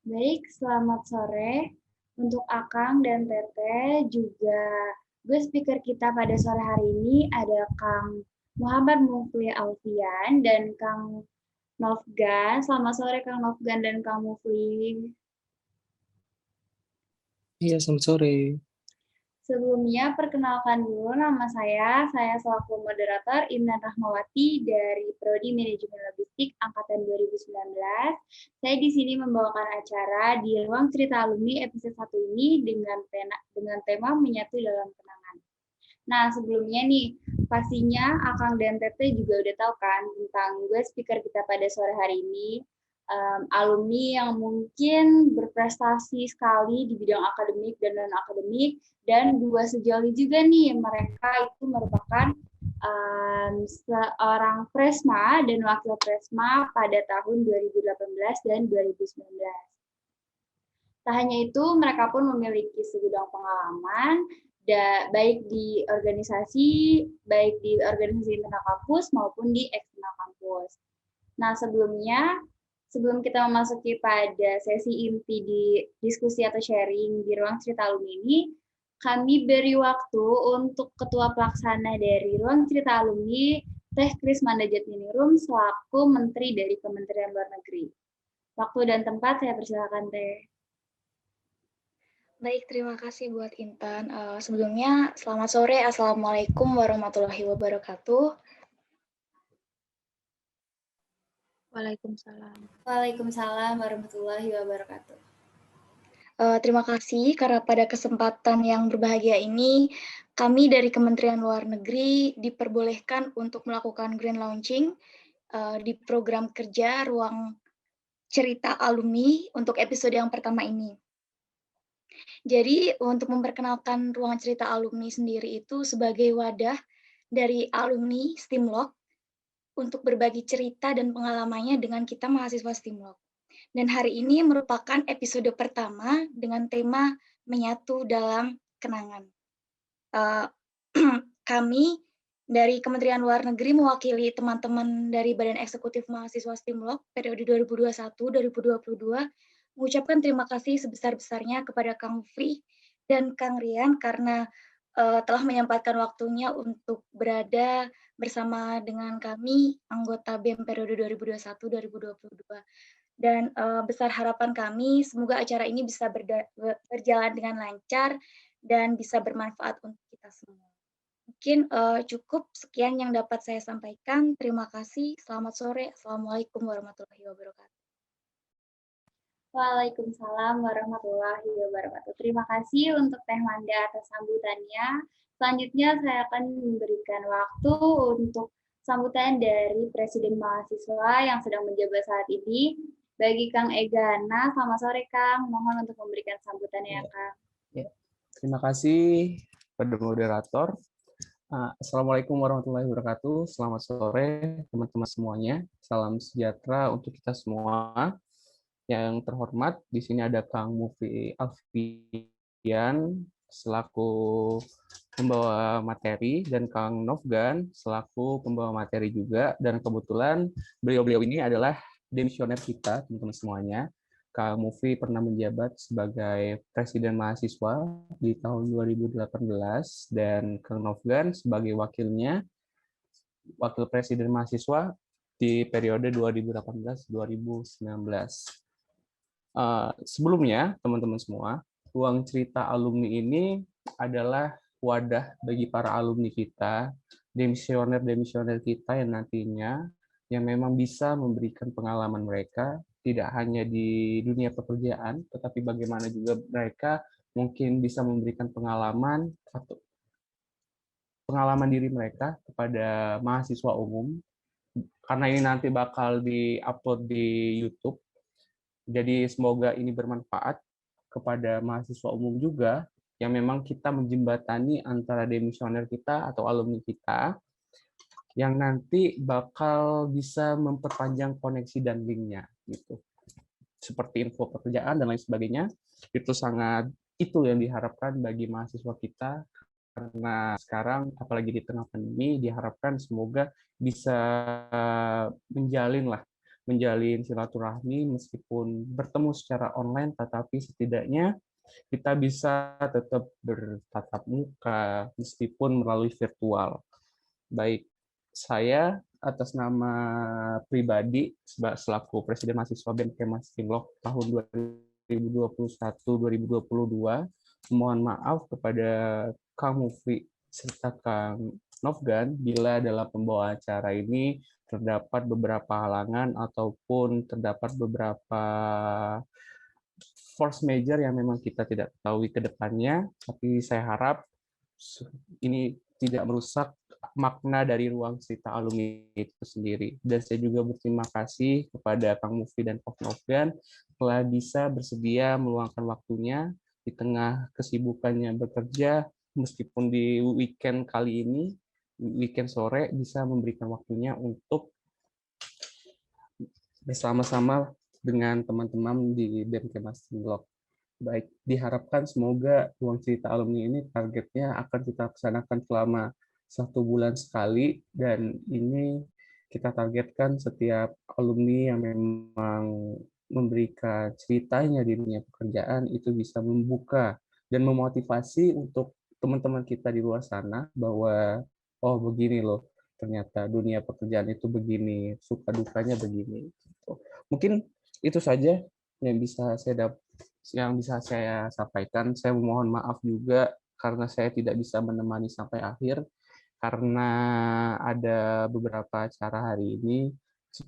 Baik, selamat sore untuk Akang dan Teteh, juga gue speaker kita pada sore hari ini ada Kang Muhammad Mufli Alfian dan Kang Nofgan. Selamat sore Kang Nofgan dan Kang Mufli. Iya, selamat sore. Sebelumnya, perkenalkan dulu nama saya selaku moderator Intan Rahmawati dari Prodi Manajemen Logistik Angkatan 2019. Saya di sini membawakan acara di Ruang Cerita Alumni episode 1 ini dengan tema Menyatu dalam Kenangan. Nah, sebelumnya nih, pastinya Akang dan Tete juga udah tahu kan tentang gue speaker kita pada sore hari ini, alumni yang mungkin berprestasi sekali di bidang akademik dan non-akademik, dan dua sejoli juga nih, mereka itu merupakan seorang Presma dan Wakil Presma pada tahun 2018 dan 2019. Tak hanya itu, mereka pun memiliki segudang pengalaman, baik di organisasi internal kampus maupun di eksternal kampus. Nah, sebelum kita memasuki pada sesi inti di diskusi atau sharing di ruang cerita alumni ini, kami beri waktu untuk Ketua Pelaksana dari Ruang Cerita Alumni, Teh Krismanda Jatnirum, selaku Menteri dari Kementerian Luar Negeri. Waktu dan tempat saya persilakan, Teh. Baik, terima kasih buat Intan. Sebelumnya, selamat sore. Assalamualaikum warahmatullahi wabarakatuh. Waalaikumsalam. Waalaikumsalam warahmatullahi wabarakatuh. Terima kasih karena pada kesempatan yang berbahagia ini, kami dari Kementerian Luar Negeri diperbolehkan untuk melakukan grand launching di program kerja Ruang Cerita Alumni untuk episode yang pertama ini. Jadi untuk memperkenalkan Ruang Cerita Alumni sendiri itu sebagai wadah dari alumni Stimlok untuk berbagi cerita dan pengalamannya dengan kita mahasiswa Stimlok. Dan hari ini merupakan episode pertama dengan tema Menyatu dalam Kenangan. Kami dari Kementerian Luar Negeri mewakili teman-teman dari Badan Eksekutif Mahasiswa Stimlok periode 2021-2022 mengucapkan terima kasih sebesar-besarnya kepada Kang Mufli dan Kang Rian karena telah menyempatkan waktunya untuk berada bersama dengan kami, anggota BEM periode 2021-2022. Dan besar harapan kami, semoga acara ini bisa berjalan dengan lancar dan bisa bermanfaat untuk kita semua. Mungkin cukup sekian yang dapat saya sampaikan. Terima kasih. Selamat sore. Assalamualaikum warahmatullahi wabarakatuh. Waalaikumsalam warahmatullahi wabarakatuh. Terima kasih untuk Teh Manda atas sambutannya. Selanjutnya saya akan memberikan waktu untuk sambutan dari Presiden Mahasiswa yang sedang menjabat saat ini. Bagi Kang Egana, selamat sore Kang. Mohon untuk memberikan sambutannya ya, Kang. Ya. Terima kasih pada moderator. Assalamualaikum warahmatullahi wabarakatuh. Selamat sore teman-teman semuanya. Salam sejahtera untuk kita semua. Yang terhormat, di sini ada Kang Mufli Alfian selaku pembawa materi dan Kang Nofgan selaku pembawa materi juga. Dan kebetulan beliau-beliau ini adalah demisioner kita, teman-teman semuanya. Kang Mufli pernah menjabat sebagai Presiden Mahasiswa di tahun 2018 dan Kang Nofgan sebagai wakilnya, Wakil Presiden Mahasiswa di periode 2018-2019. Sebelumnya, teman-teman semua, Ruang Cerita Alumni ini adalah wadah bagi para alumni kita, demisioner-demisioner kita yang nantinya yang memang bisa memberikan pengalaman mereka, tidak hanya di dunia pekerjaan, tetapi bagaimana juga mereka mungkin bisa memberikan pengalaman atau pengalaman diri mereka kepada mahasiswa umum, karena ini nanti bakal di-upload di YouTube. Jadi semoga ini bermanfaat kepada mahasiswa umum juga, yang memang kita menjembatani antara demisioner kita atau alumni kita, yang nanti bakal bisa memperpanjang koneksi dan linknya, gitu. Seperti info pekerjaan dan lain sebagainya, itu yang diharapkan bagi mahasiswa kita, karena sekarang apalagi di tengah pandemi diharapkan semoga bisa menjalin lah menjalin silaturahmi meskipun bertemu secara online, tetapi setidaknya kita bisa tetap bertatap muka meskipun melalui virtual. Baik, saya atas nama pribadi selaku Presiden Mahasiswa BMKM Simlok tahun 2021-2022, mohon maaf kepada Kang Mufri serta Kang Novgan bila dalam pembawa acara ini terdapat beberapa halangan ataupun terdapat beberapa force major yang memang kita tidak ketahui ke depannya, tapi saya harap ini tidak merusak makna dari ruang cerita alumni itu sendiri. Dan saya juga berterima kasih kepada Kang Mufti dan Prof. Novgan telah bisa bersedia meluangkan waktunya di tengah kesibukannya bekerja, meskipun di weekend kali ini, weekend sore, bisa memberikan waktunya untuk bersama-sama dengan teman-teman di BMKM Simlok. Baik, diharapkan semoga ruang cerita alumni ini targetnya akan kita laksanakan selama 1 bulan sekali, dan ini kita targetkan setiap alumni yang memang memberikan ceritanya di dunia pekerjaan itu bisa membuka dan memotivasi untuk teman-teman kita di luar sana bahwa oh begini loh, ternyata dunia pekerjaan itu begini, suka dukanya begini. Mungkin itu saja yang bisa saya sampaikan. Saya memohon maaf juga karena saya tidak bisa menemani sampai akhir karena ada beberapa acara hari ini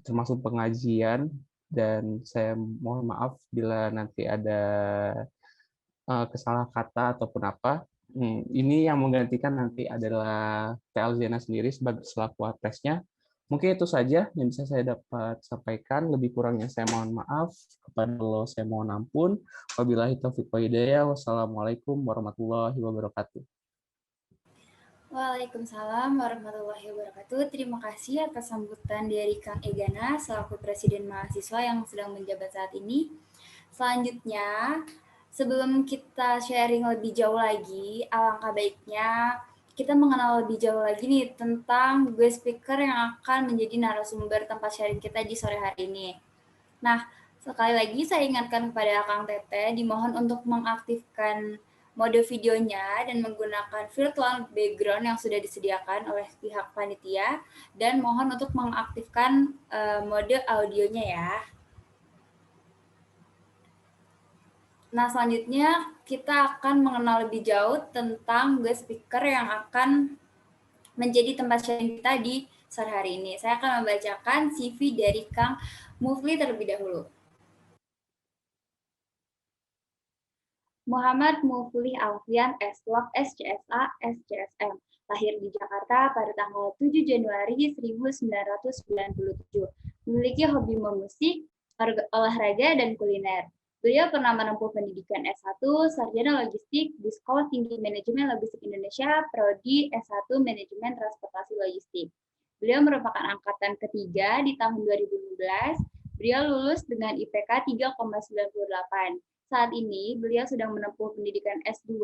termasuk pengajian, dan saya mohon maaf bila nanti ada kesalah kata ataupun apa. Ini yang menggantikan nanti adalah TL Zena sendiri sebagai selaku apresnya. Mungkin itu saja yang bisa saya dapat sampaikan. Lebih kurangnya saya mohon maaf. Kepada Allah saya mohon ampun. Wabillahi taufiq wa hidayah. Wassalamualaikum warahmatullahi wabarakatuh. Waalaikumsalam warahmatullahi wabarakatuh. Terima kasih atas sambutan dari Kang Egana selaku Presiden Mahasiswa yang sedang menjabat saat ini. Selanjutnya, sebelum kita sharing lebih jauh lagi, alangkah baiknya kita mengenal lebih jauh lagi nih tentang guest speaker yang akan menjadi narasumber tempat sharing kita di sore hari ini. Nah, sekali lagi saya ingatkan kepada Kang Tete, dimohon untuk mengaktifkan mode videonya dan menggunakan virtual background yang sudah disediakan oleh pihak panitia, dan mohon untuk mengaktifkan mode audionya ya. Nah, selanjutnya kita akan mengenal lebih jauh tentang guest speaker yang akan menjadi tempat sharing kita di sore hari ini. Saya akan membacakan CV dari Kang Mufli terlebih dahulu. Muhammad Mufli Alfian S.Wak SCSA SCSM, lahir di Jakarta pada tanggal 7 Januari 1997. Memiliki hobi memusik, olahraga, dan kuliner. Beliau pernah menempuh pendidikan S1 Sarjana Logistik di Sekolah Tinggi Manajemen Logistik Indonesia, Prodi S1 Manajemen Transportasi Logistik. Beliau merupakan angkatan ketiga di tahun 2015. Beliau lulus dengan IPK 3,98. Saat ini, beliau sedang menempuh pendidikan S2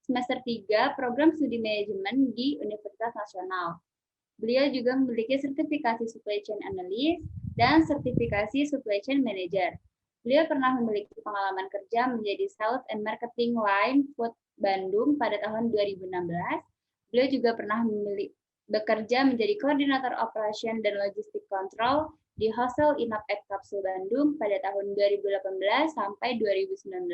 semester 3 Program Studi Manajemen di Universitas Nasional. Beliau juga memiliki sertifikasi Supply Chain Analyst dan sertifikasi Supply Chain Manager. Beliau pernah memiliki pengalaman kerja menjadi Sales and Marketing Line Food Bandung pada tahun 2016. Beliau juga pernah bekerja menjadi Koordinator Operation dan Logistik Control di Hostel Inap at Kapsul Bandung pada tahun 2018 sampai 2019.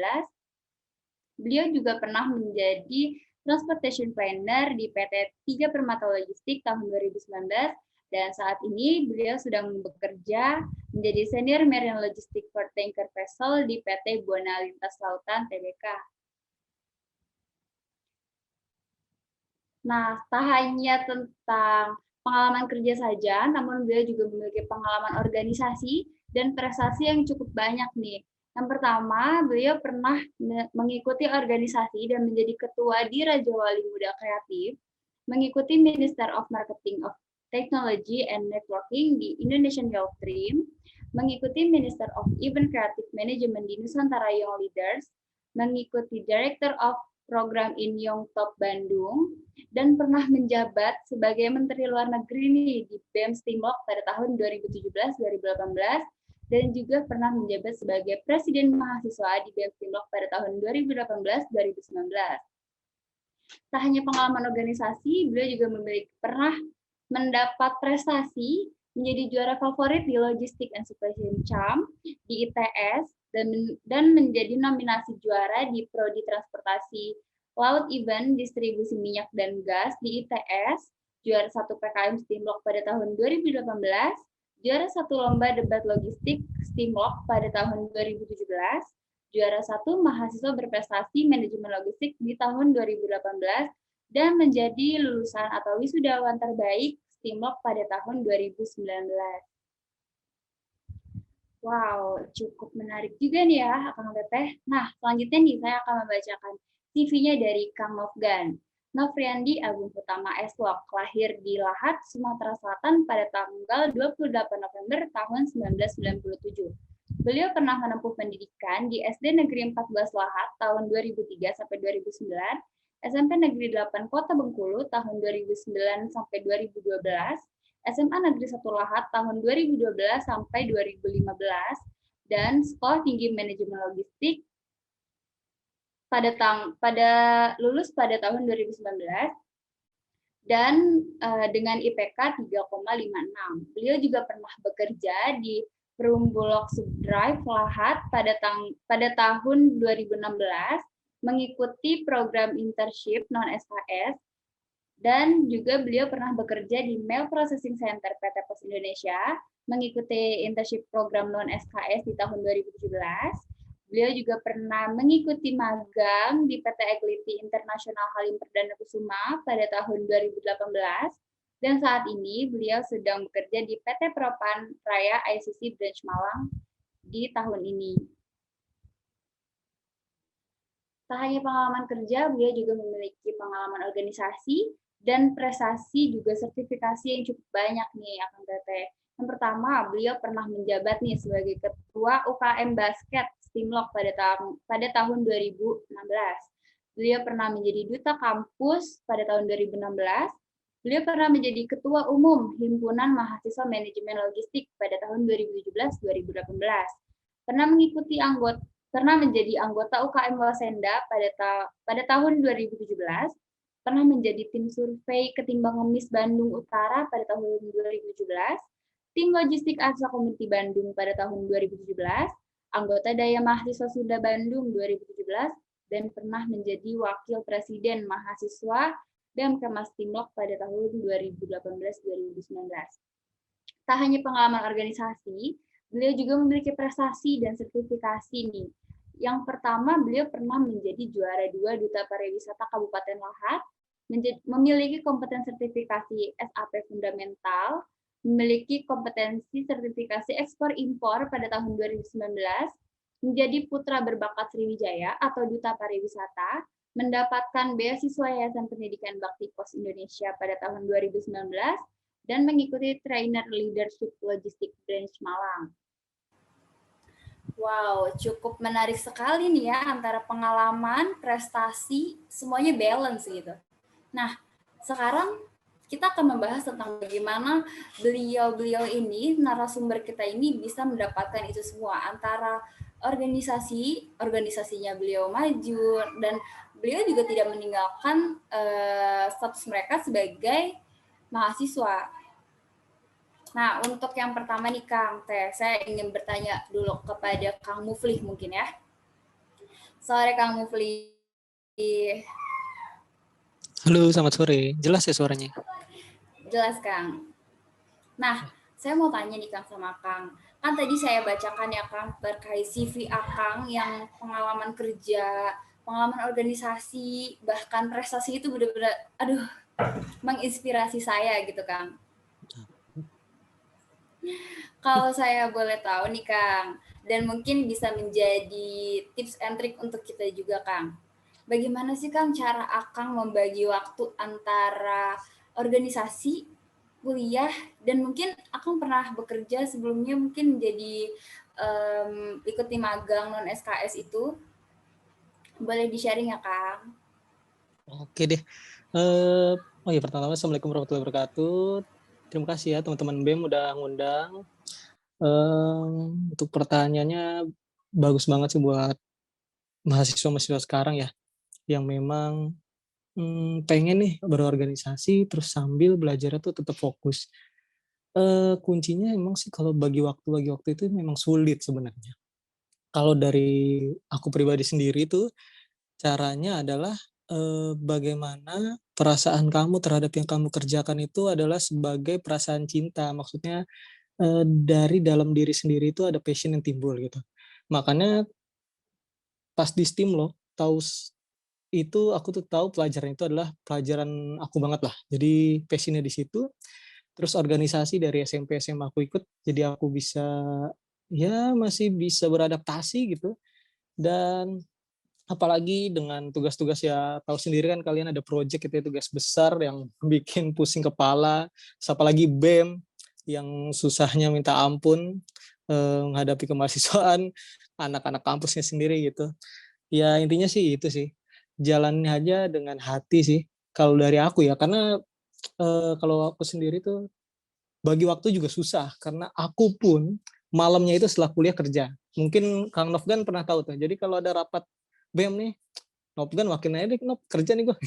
Beliau juga pernah menjadi Transportation Planner di PT 3 Permata Logistik tahun 2019, dan saat ini beliau sedang bekerja menjadi Senior Marine Logistik for Tanker Vessel di PT Buana Lintas Lautan Tbk. Nah, tak hanya tentang pengalaman kerja saja, namun beliau juga memiliki pengalaman organisasi dan prestasi yang cukup banyak nih. Yang pertama, beliau pernah mengikuti organisasi dan menjadi ketua di Raja Wali Muda Kreatif, mengikuti Minister of Marketing of Technology and Networking di Indonesian Youth Dream, mengikuti Minister of Event Creative Management di Nusantara Young Leaders, mengikuti Director of program Inyong Top Bandung, dan pernah menjabat sebagai Menteri Luar Negeri nih di BEM Stimlok pada tahun 2017-2018, dan juga pernah menjabat sebagai Presiden Mahasiswa di BEM Stimlok pada tahun 2018-2019. Tak hanya pengalaman organisasi, beliau juga pernah mendapat prestasi menjadi juara favorit di Logistik and Supply Chain CHAM di ITS dan menjadi nominasi juara di Prodi Transportasi Laut Event Distribusi Minyak dan Gas di ITS, juara 1 PKM Stimlok pada tahun 2018, juara 1 Lomba Debat Logistik Stimlok pada tahun 2017, juara 1 Mahasiswa Berprestasi Manajemen Logistik di tahun 2018, dan menjadi lulusan atau wisudawan terbaik Stimlok pada tahun 2019. Wow, cukup menarik juga nih ya, Kang Teteh. Nah, selanjutnya nih saya akan membacakan CV-nya dari Kang Nofgan. Nofriandi Agung Utama S.Lok, lahir di Lahat, Sumatera Selatan pada tanggal 28 November tahun 1997. Beliau pernah menempuh pendidikan di SD Negeri 14 Lahat tahun 2003 sampai 2009, SMP Negeri 8 Kota Bengkulu tahun 2009 sampai 2012, SMA Negeri 1 Lahat tahun 2012 sampai 2015, dan Sekolah Tinggi Manajemen Logistik pada lulus pada tahun 2019 dan dengan IPK 3,56. Beliau juga pernah bekerja di Perumbulok Subdrive Lahat pada tahun 2016, mengikuti program internship non-SKS, dan juga beliau pernah bekerja di Mail Processing Center PT Pos Indonesia, mengikuti internship program non-SKS di tahun 2017. Beliau juga pernah mengikuti magang di PT Eglity Internasional Halim Perdana Kusuma pada tahun 2018, dan saat ini beliau sedang bekerja di PT Propan Raya ICC Branch Malang di tahun ini. Tak hanya pengalaman kerja, beliau juga memiliki pengalaman organisasi dan prestasi juga sertifikasi yang cukup banyak nih, Akang Teteh. Yang pertama, beliau pernah menjabat nih sebagai Ketua UKM Basket Stimlok pada tahun 2016. Beliau pernah menjadi Duta Kampus pada tahun 2016. Beliau pernah menjadi Ketua Umum Himpunan Mahasiswa Manajemen Logistik pada tahun 2017-2018. Pernah menjadi anggota UKM Wasenda pada tahun 2017. Pernah menjadi tim survei Ketimbang Ngemis Bandung Utara pada tahun 2017, tim logistik ASA Community Bandung pada tahun 2017, anggota Daya Mahasiswa Sunda Bandung 2017, dan pernah menjadi Wakil Presiden Mahasiswa dan Kemas Stimlok pada tahun 2018-2019. Tak hanya pengalaman organisasi, beliau juga memiliki prestasi dan sertifikasi nih. Yang pertama, beliau pernah menjadi juara 2 Duta Pariwisata Kabupaten Lahat, memiliki kompetensi sertifikasi SAP Fundamental, memiliki kompetensi sertifikasi ekspor-impor pada tahun 2019, menjadi Putra Berbakat Sriwijaya atau Duta Pariwisata, mendapatkan beasiswa Yayasan Pendidikan Bakti Pos Indonesia pada tahun 2019, dan mengikuti Trainer Leadership Logistik Branch Malang. Wow, cukup menarik sekali nih ya, antara pengalaman, prestasi, semuanya balance gitu. Nah, sekarang kita akan membahas tentang bagaimana beliau-beliau ini, narasumber kita ini bisa mendapatkan itu semua, antara organisasinya beliau maju, dan beliau juga tidak meninggalkan status mereka sebagai mahasiswa. Nah, untuk yang pertama nih Kang Teh, saya ingin bertanya dulu kepada Kang Muflih mungkin ya. Sore Kang Muflih. Halo, selamat sore. Jelas ya suaranya? Jelas Kang. Nah, saya mau tanya nih Kang sama Kang. Kan tadi saya bacakan ya Kang terkait CV Akang yang pengalaman kerja, pengalaman organisasi, bahkan prestasi itu benar-benar menginspirasi saya gitu Kang. Kalau saya boleh tahu nih Kang, dan mungkin bisa menjadi tips and trick untuk kita juga Kang. Bagaimana sih Kang cara Akang membagi waktu antara organisasi, kuliah, dan mungkin Akang pernah bekerja sebelumnya mungkin menjadi ikuti magang non SKS itu. Boleh di-sharing ya Kang? Oke deh. Oh ya, pertama Assalamualaikum warahmatullahi wabarakatuh. Terima kasih ya teman-teman BEM udah ngundang. Untuk pertanyaannya bagus banget sih buat mahasiswa-mahasiswa sekarang ya, yang memang pengen nih berorganisasi terus sambil belajarnya tuh tetap fokus. Kuncinya emang sih kalau bagi waktu itu memang sulit sebenarnya. Kalau dari aku pribadi sendiri tuh caranya adalah bagaimana perasaan kamu terhadap yang kamu kerjakan itu adalah sebagai perasaan cinta. Maksudnya dari dalam diri sendiri itu ada passion yang timbul gitu. Makanya pas di STEAM loh, itu aku tuh tahu pelajaran itu adalah pelajaran aku banget lah. Jadi passionnya di situ. Terus organisasi dari SMP SMA aku ikut, jadi aku bisa ya masih bisa beradaptasi gitu. Dan apalagi dengan tugas-tugas ya tahu sendiri kan kalian ada project itu ya, tugas besar yang bikin pusing kepala, apalagi BEM yang susahnya minta ampun menghadapi kemahasiswaan anak-anak kampusnya sendiri gitu. Ya intinya sih itu sih, jalannya aja dengan hati sih kalau dari aku ya, karena kalau aku sendiri tuh bagi waktu juga susah karena aku pun malamnya itu setelah kuliah kerja. Mungkin Kang Nofgan pernah tahu tuh. Jadi kalau ada rapat BEM nih, Nofgan makin aja deh, Nop, kerja nih gue.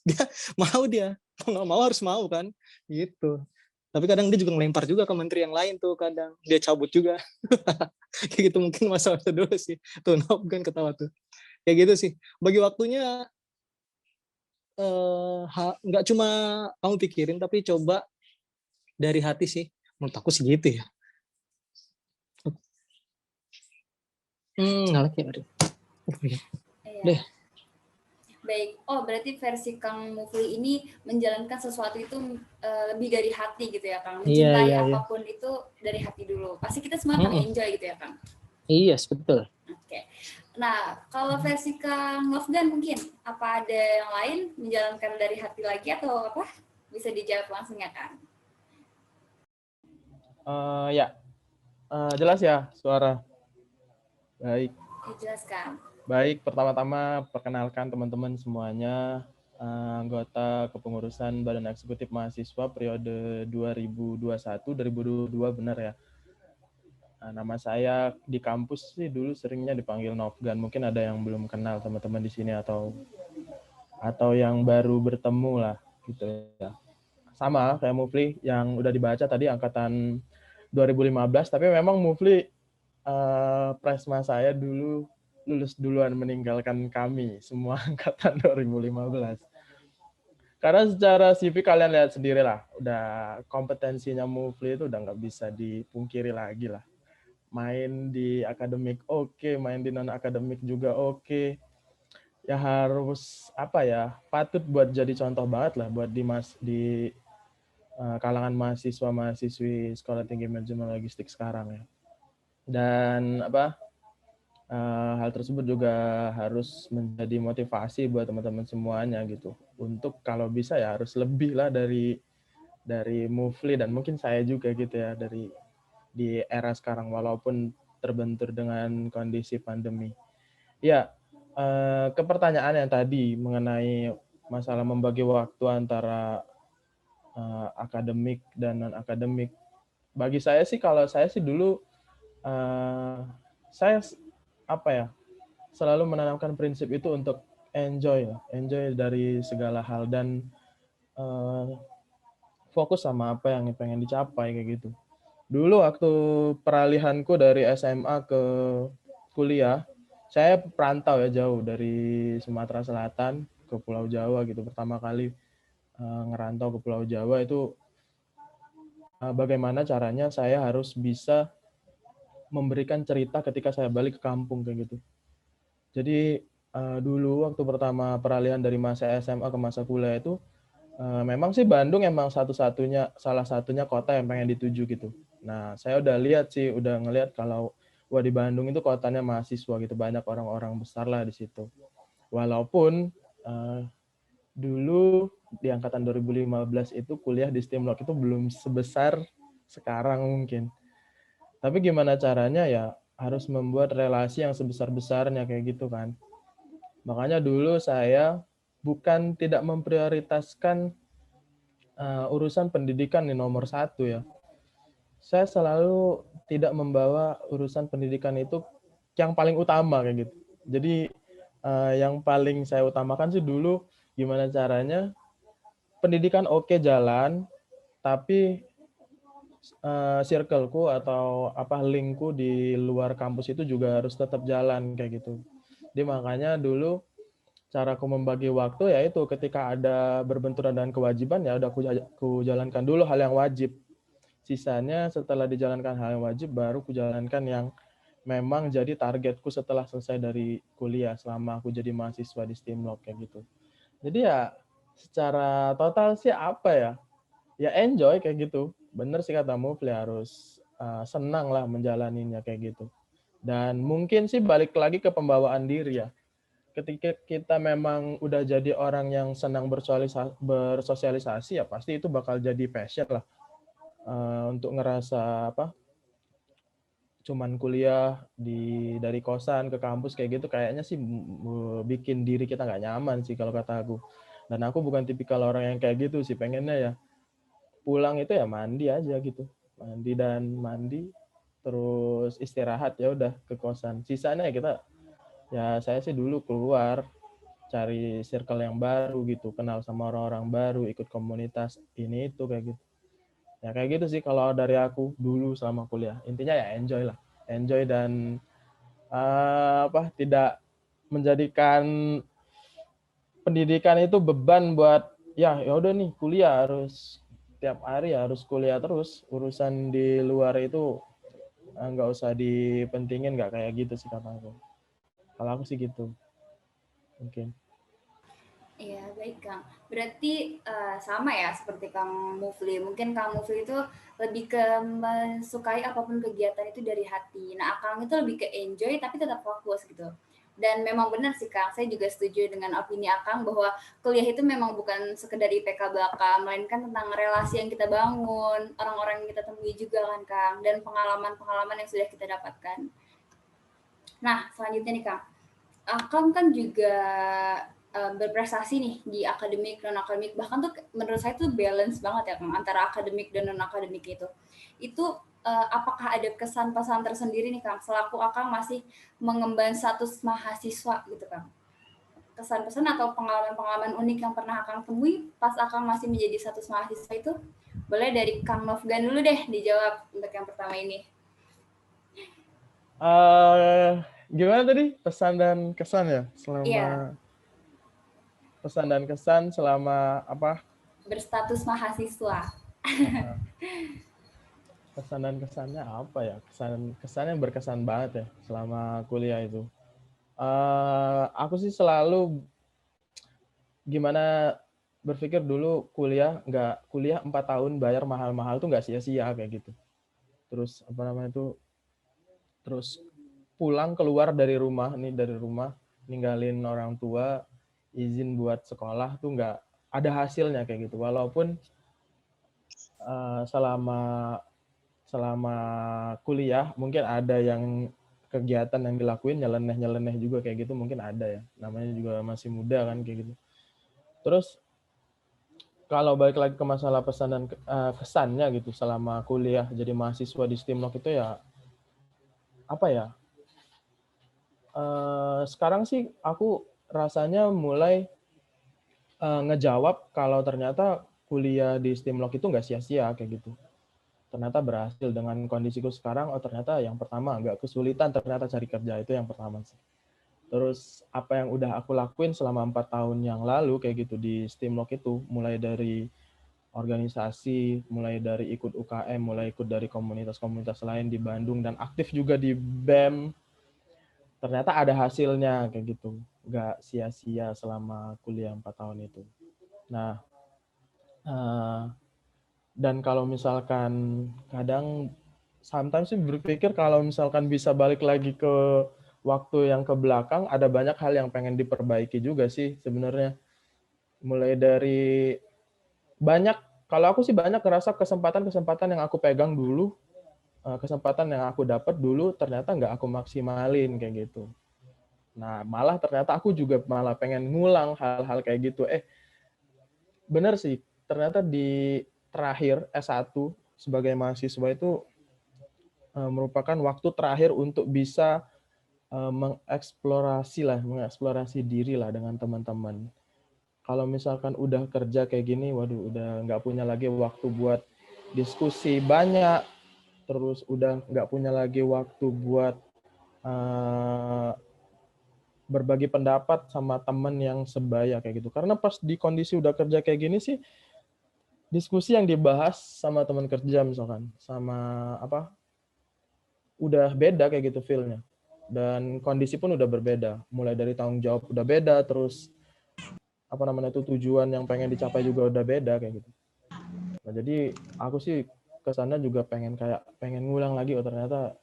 dia mau dia, mau nggak mau harus mau kan, gitu. Tapi kadang dia juga ngelempar juga ke menteri yang lain tuh, kadang dia cabut juga. Kayak gitu mungkin masa-masa dulu sih. Tuh Nofgan ketawa tuh. Kayak gitu sih. Bagi waktunya nggak cuma kamu pikirin, tapi coba dari hati sih. Menurut aku sih gitu ya. Ngalek ya, aduh. Iya. Deh. Baik. Oh, berarti versi Kang Mufli ini menjalankan sesuatu itu lebih dari hati gitu ya, Kang. Mencintai apapun itu dari hati dulu. Pasti kita semua akan enjoy gitu ya, Kang. Iya, yes, betul. Oke. Nah, kalau versi Kang Lofgan mungkin apa ada yang lain menjalankan dari hati lagi atau apa? Bisa dijawab langsung ya, Kang? Ya, jelas ya suara. Baik. Jelas, Kang. Baik, pertama-tama perkenalkan teman-teman semuanya, anggota kepengurusan Badan Eksekutif Mahasiswa periode 2021-2022 benar ya. Nama saya di kampus sih dulu seringnya dipanggil Nofgan. Mungkin ada yang belum kenal teman-teman di sini atau yang baru bertemu lah gitu ya. Sama kayak Mufli yang udah dibaca tadi angkatan 2015, tapi memang Mufli presma saya dulu lulus duluan meninggalkan kami semua angkatan 2015. Karena secara CV kalian lihat sendiri lah, udah kompetensinya Mufli itu udah nggak bisa dipungkiri lagi lah. Main di akademik oke, main di non akademik juga oke. Ya harus apa ya, patut buat jadi contoh banget lah buat di kalangan mahasiswa-mahasiswi Sekolah Tinggi Manajemen Logistik sekarang ya. Dan hal tersebut juga harus menjadi motivasi buat teman-teman semuanya gitu. Untuk kalau bisa ya harus lebih lah dari Mufli dan mungkin saya juga gitu ya di era sekarang walaupun terbentur dengan kondisi pandemi. Ya, ke pertanyaan yang tadi mengenai masalah membagi waktu antara akademik dan non akademik. Bagi saya sih kalau saya sih dulu saya selalu menanamkan prinsip itu untuk enjoy dari segala hal dan fokus sama apa yang pengen dicapai kayak gitu. Dulu waktu peralihanku dari SMA ke kuliah, saya perantau ya jauh dari Sumatera Selatan ke Pulau Jawa gitu. Pertama kali ngerantau ke Pulau Jawa itu bagaimana caranya saya harus bisa memberikan cerita ketika saya balik ke kampung kayak gitu. Jadi dulu waktu pertama peralihan dari masa SMA ke masa kuliah itu memang sih Bandung emang salah satunya kota yang pengen dituju gitu. Nah, saya udah ngelihat kalau di Bandung itu kotanya mahasiswa gitu, banyak orang-orang besar lah di situ. Walaupun dulu di angkatan 2015 itu kuliah di Stimlok itu belum sebesar sekarang mungkin. Tapi gimana caranya ya harus membuat relasi yang sebesar-besarnya kayak gitu kan. Makanya dulu saya bukan tidak memprioritaskan urusan pendidikan nih nomor satu ya. Saya selalu tidak membawa urusan pendidikan itu yang paling utama kayak gitu. Jadi yang paling saya utamakan sih dulu gimana caranya pendidikan oke jalan, tapi circleku atau linkku di luar kampus itu juga harus tetap jalan kayak gitu. Jadi makanya dulu caraku membagi waktu yaitu ketika ada berbenturan dengan kewajiban ya udah aku jalankan dulu hal yang wajib. Sisanya setelah dijalankan hal yang wajib baru aku jalankan yang memang jadi targetku setelah selesai dari kuliah selama aku jadi mahasiswa di Stimlok kayak gitu. Jadi ya secara total sih apa ya? Ya enjoy kayak gitu. Bener sih kata Mufli harus senang lah menjalaninya kayak gitu. Dan mungkin sih balik lagi ke pembawaan diri ya. Ketika kita memang udah jadi orang yang senang bersosialisasi ya pasti itu bakal jadi passion lah. Untuk ngerasa cuman kuliah dari kosan ke kampus kayak gitu kayaknya sih bikin diri kita nggak nyaman sih kalau kata aku. Dan aku bukan tipikal orang yang kayak gitu sih, pengennya ya pulang itu ya mandi aja gitu. Mandi terus istirahat ya udah ke kosan. Sisanya ya saya sih dulu keluar cari circle yang baru gitu, kenal sama orang-orang baru, ikut komunitas ini itu kayak gitu. Ya kayak gitu sih kalau dari aku dulu selama kuliah. Intinya ya enjoy lah. Enjoy dan tidak menjadikan pendidikan itu beban buat ya udah nih kuliah harus tiap hari harus kuliah terus. Urusan di luar itu nggak usah dipentingin, nggak kayak gitu sih kata aku. Kalau aku sih gitu. Mungkin. Iya, baik Kang. Berarti sama ya seperti Kang Mufli. Mungkin Kang Mufli itu lebih ke mensukai apapun kegiatan itu dari hati. Nah, Kang itu lebih ke enjoy tapi tetap fokus gitu. Dan memang benar sih Kang, saya juga setuju dengan opini Akang bahwa kuliah itu memang bukan sekedar IPK belaka, melainkan tentang relasi yang kita bangun, orang-orang yang kita temui juga kan Kang, dan pengalaman-pengalaman yang sudah kita dapatkan. Nah, selanjutnya nih Kang, Akang kan juga berprestasi nih di akademik, non akademik, bahkan tuh menurut saya tuh balance banget ya Kang antara akademik dan non akademik itu. Itu apakah ada kesan pesan tersendiri nih Kang selaku Akang masih mengemban status mahasiswa gitu Kang? Kesan pesan atau pengalaman-pengalaman unik yang pernah Akang temui pas Akang masih menjadi status mahasiswa itu? Boleh dari Kang Novgan dulu deh dijawab untuk yang pertama ini. Gimana tadi pesan dan kesan ya selama pesan dan kesan selama apa? Berstatus mahasiswa. Pesan dan kesannya apa ya? Kesannya berkesan banget ya selama kuliah itu. Aku sih selalu gimana berpikir dulu kuliah 4 tahun bayar mahal-mahal tuh nggak sia-sia kayak gitu. Terus terus pulang keluar dari rumah ninggalin orang tua, izin buat sekolah tuh nggak ada hasilnya kayak gitu. Walaupun selama kuliah mungkin ada yang kegiatan yang dilakuin nyeleneh juga kayak gitu mungkin ada ya. Namanya juga masih muda kan kayak gitu. Terus kalau balik lagi ke masalah pesan dan kesannya gitu selama kuliah jadi mahasiswa di Stimlok itu ya apa ya? Sekarang sih aku rasanya mulai ngejawab kalau ternyata kuliah di Stimlok itu nggak sia-sia kayak gitu. Ternyata berhasil dengan kondisiku sekarang. Oh ternyata yang pertama agak kesulitan ternyata cari kerja itu yang pertama sih. Terus apa yang udah aku lakuin selama 4 tahun yang lalu kayak gitu di Stimlok itu, mulai dari organisasi, mulai dari ikut UKM, mulai ikut dari komunitas-komunitas lain di Bandung dan aktif juga di BEM. Ternyata ada hasilnya kayak gitu, nggak sia-sia selama kuliah 4 tahun itu. Nah, dan kalau misalkan kadang sometimes sih berpikir kalau misalkan bisa balik lagi ke waktu yang ke belakang, ada banyak hal yang pengen diperbaiki juga sih sebenarnya. Mulai dari kalau aku sih banyak ngerasa kesempatan-kesempatan yang aku pegang dulu, kesempatan yang aku dapat dulu ternyata nggak aku maksimalin kayak gitu. Nah, malah ternyata aku juga malah pengen ngulang hal-hal kayak gitu. Bener sih, ternyata di terakhir S1 sebagai mahasiswa itu merupakan waktu terakhir untuk bisa mengeksplorasi diri lah dengan teman-teman. Kalau misalkan udah kerja kayak gini, waduh, udah nggak punya lagi waktu buat diskusi banyak, terus udah nggak punya lagi waktu buat berbagi pendapat sama temen yang sebaya kayak gitu. Karena pas di kondisi udah kerja kayak gini sih, diskusi yang dibahas sama teman kerja misalkan, sama apa, udah beda kayak gitu feel-nya. Dan kondisi pun udah berbeda. Mulai dari tanggung jawab udah beda, terus apa namanya itu tujuan yang pengen dicapai juga udah beda kayak gitu. Nah, jadi aku sih kesana juga pengen ngulang lagi, oh ternyata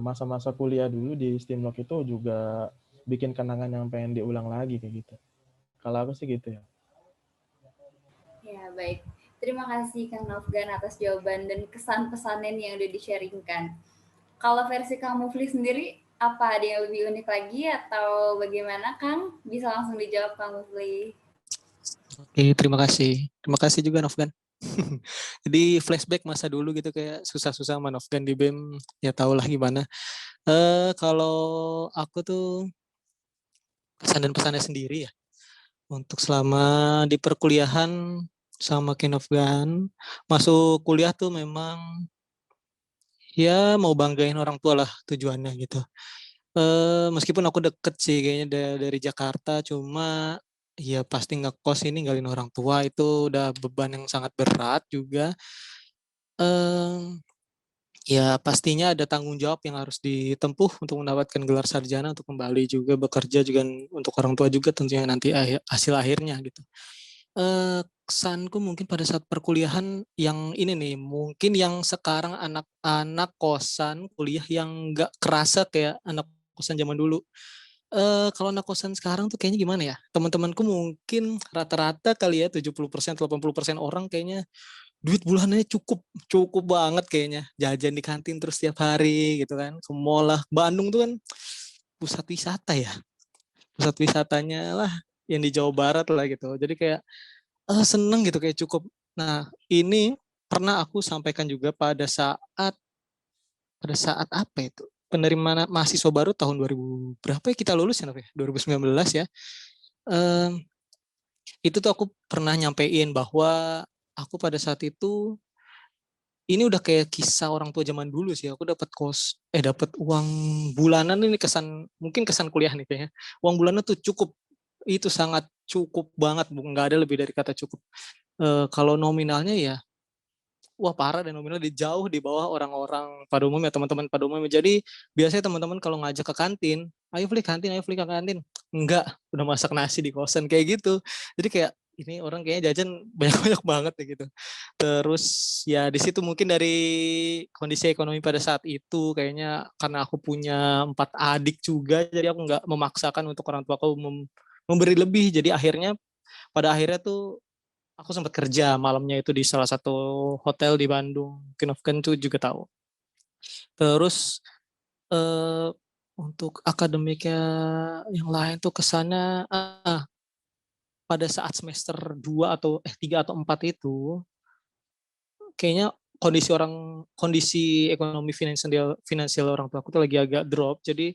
masa-masa kuliah dulu di Stimlok itu juga bikin kenangan yang pengen diulang lagi kayak gitu. Kalau aku sih gitu ya. Ya, baik. Terima kasih Kang Nofgan atas jawaban dan kesan-pesannya yang udah di-sharingkan. Kalau versi Kang Mufli sendiri, apa ada yang lebih unik lagi atau bagaimana, Kang? Bisa langsung dijawab, Kang Mufli. Oke, terima kasih. Terima kasih juga Nofgan. Jadi flashback masa dulu gitu kayak susah-susah sama Nofgan di BEM, ya tau lah gimana. Kalau aku tuh kesan dan pesannya sendiri ya. Untuk selama di perkuliahan sama Nofgan, masuk kuliah tuh memang ya mau banggain orang tua lah tujuannya gitu. Meskipun aku deket sih kayaknya dari Jakarta, cuma ya pasti ngekos ini ninggalin orang tua itu udah beban yang sangat berat juga. Ya pastinya ada tanggung jawab yang harus ditempuh untuk mendapatkan gelar sarjana, untuk kembali juga bekerja juga untuk orang tua juga tentunya nanti hasil akhirnya gitu. Kesanku mungkin pada saat perkuliahan yang ini nih, mungkin yang sekarang anak-anak kosan kuliah yang nggak kerasa kayak anak kosan zaman dulu. Kalau anak kosan sekarang tuh kayaknya gimana ya? Teman-temanku mungkin rata-rata kali ya 70%, 80% orang kayaknya duit bulanannya cukup cukup banget kayaknya. Jajan di kantin terus tiap hari gitu kan. Ke mall lah. Bandung tuh kan pusat wisata ya. Pusat wisatanya lah yang di Jawa Barat lah gitu. Jadi kayak seneng gitu kayak cukup. Nah, ini pernah aku sampaikan juga pada saat apa itu? Penerimaan mahasiswa baru tahun 2000 berapa ya kita lulus ya, 2019 ya. Itu tuh aku pernah nyampein bahwa aku pada saat itu ini udah kayak kisah orang tua zaman dulu sih. Aku dapat uang bulanan ini mungkin kesan kuliah nih kayaknya. Uang bulanan tuh cukup, itu sangat cukup banget, nggak ada lebih dari kata cukup. Kalau nominalnya ya, wah parah, dan nominal jauh di bawah orang-orang pada umumnya, teman-teman pada umumnya. Jadi biasanya teman-teman kalau ngajak ke kantin, ayo beli kantin, ayo beli ke kantin. Enggak, udah masak nasi di kosan kayak gitu. Jadi kayak ini orang kayaknya jajan banyak-banyak banget ya gitu. Terus ya di situ mungkin dari kondisi ekonomi pada saat itu kayaknya karena aku punya 4 adik juga, jadi aku nggak memaksakan untuk orang tua aku memberi lebih. Jadi pada akhirnya tuh aku sempat kerja malamnya itu di salah satu hotel di Bandung. Mungkin tuh juga tahu. Terus eh, untuk akademiknya yang lain tuh kesannya pada saat semester 2 atau 3 atau 4 itu kayaknya kondisi ekonomi finansial orang tua aku tuh lagi agak drop, jadi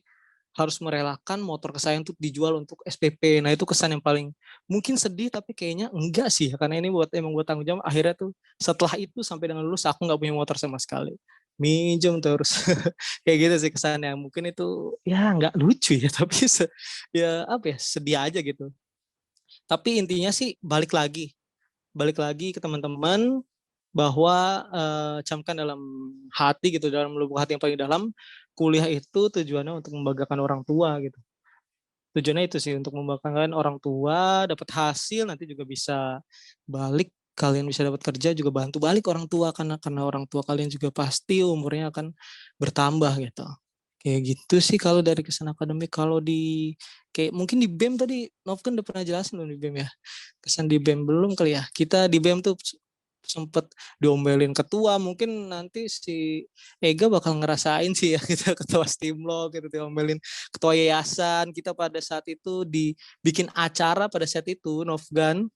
harus merelakan motor kesayangan untuk dijual untuk SPP. Nah itu kesan yang paling mungkin sedih, tapi kayaknya enggak sih, karena ini emang buat tanggung jawab. Akhirnya tuh setelah itu sampai dengan lulus aku nggak punya motor sama sekali, minjem terus. Kayak gitu sih kesannya. Mungkin itu ya nggak lucu ya, tapi ya apa ya, sedih aja gitu. Tapi intinya sih balik lagi ke teman-teman bahwa camkan dalam hati gitu, dalam lubuk hati yang paling dalam, kuliah itu tujuannya untuk membanggakan orang tua gitu. Tujuannya itu sih, untuk membanggakan orang tua, dapat hasil nanti juga bisa balik, kalian bisa dapat kerja juga bantu balik orang tua, karena orang tua kalian juga pasti umurnya akan bertambah gitu. Kayak gitu sih kalau dari kesan akademik. Kalau di kayak mungkin di BEM tadi Novkan udah pernah jelasin belum di BEM ya. Kesan di BEM belum kali ya. Kita di BEM tuh sempet diomelin ketua, mungkin nanti si Ega bakal ngerasain sih ya kita ketua Stimlok gitu diomelin ketua yayasan kita pada saat itu dibikin acara pada saat itu Novgan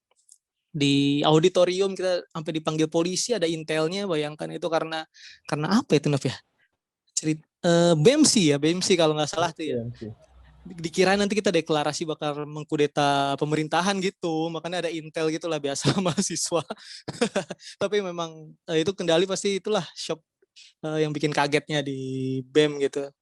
di auditorium kita sampai dipanggil polisi ada intelnya bayangkan itu karena apa itu Nov ya BEMSI kalau nggak salah tuh ya Iya, dikira nanti kita deklarasi bakal mengkudeta pemerintahan gitu makanya ada intel gitulah biasa mahasiswa tapi memang itu kendali pasti itulah shock yang bikin kagetnya di BEM gitu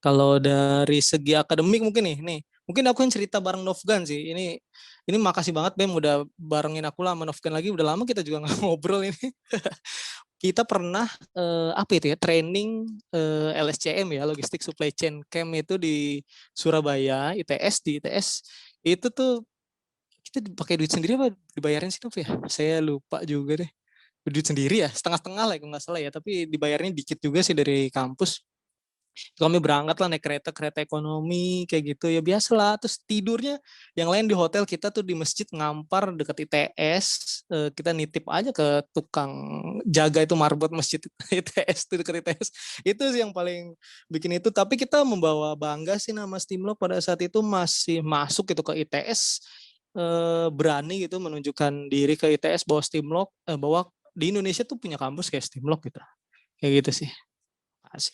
kalau dari segi akademik mungkin nih mungkin aku yang cerita bareng Novgan sih ini makasih banget BEM udah barengin aku lah sama Novgan lagi udah lama kita juga nggak ngobrol ini kita pernah apa itu ya training LSCM ya logistik supply chain camp itu di Surabaya di ITS itu tuh kita pakai duit sendiri apa dibayarin sih Nov ya saya lupa juga deh duit sendiri ya setengah-setengah lah kalau nggak salah ya tapi dibayarnya dikit juga sih dari kampus kami berangkat lah naik kereta ekonomi kayak gitu ya biasalah terus tidurnya yang lain di hotel kita tuh di masjid Ngampar dekat ITS kita nitip aja ke tukang jaga itu marbot masjid ITS tuh dekat ITS itu sih yang paling bikin itu tapi kita membawa bangga sih nama Stimlok pada saat itu masih masuk gitu ke ITS berani gitu menunjukkan diri ke ITS bahwa Stimlok bahwa di Indonesia tuh punya kampus kayak Stimlok gitu kayak gitu sih.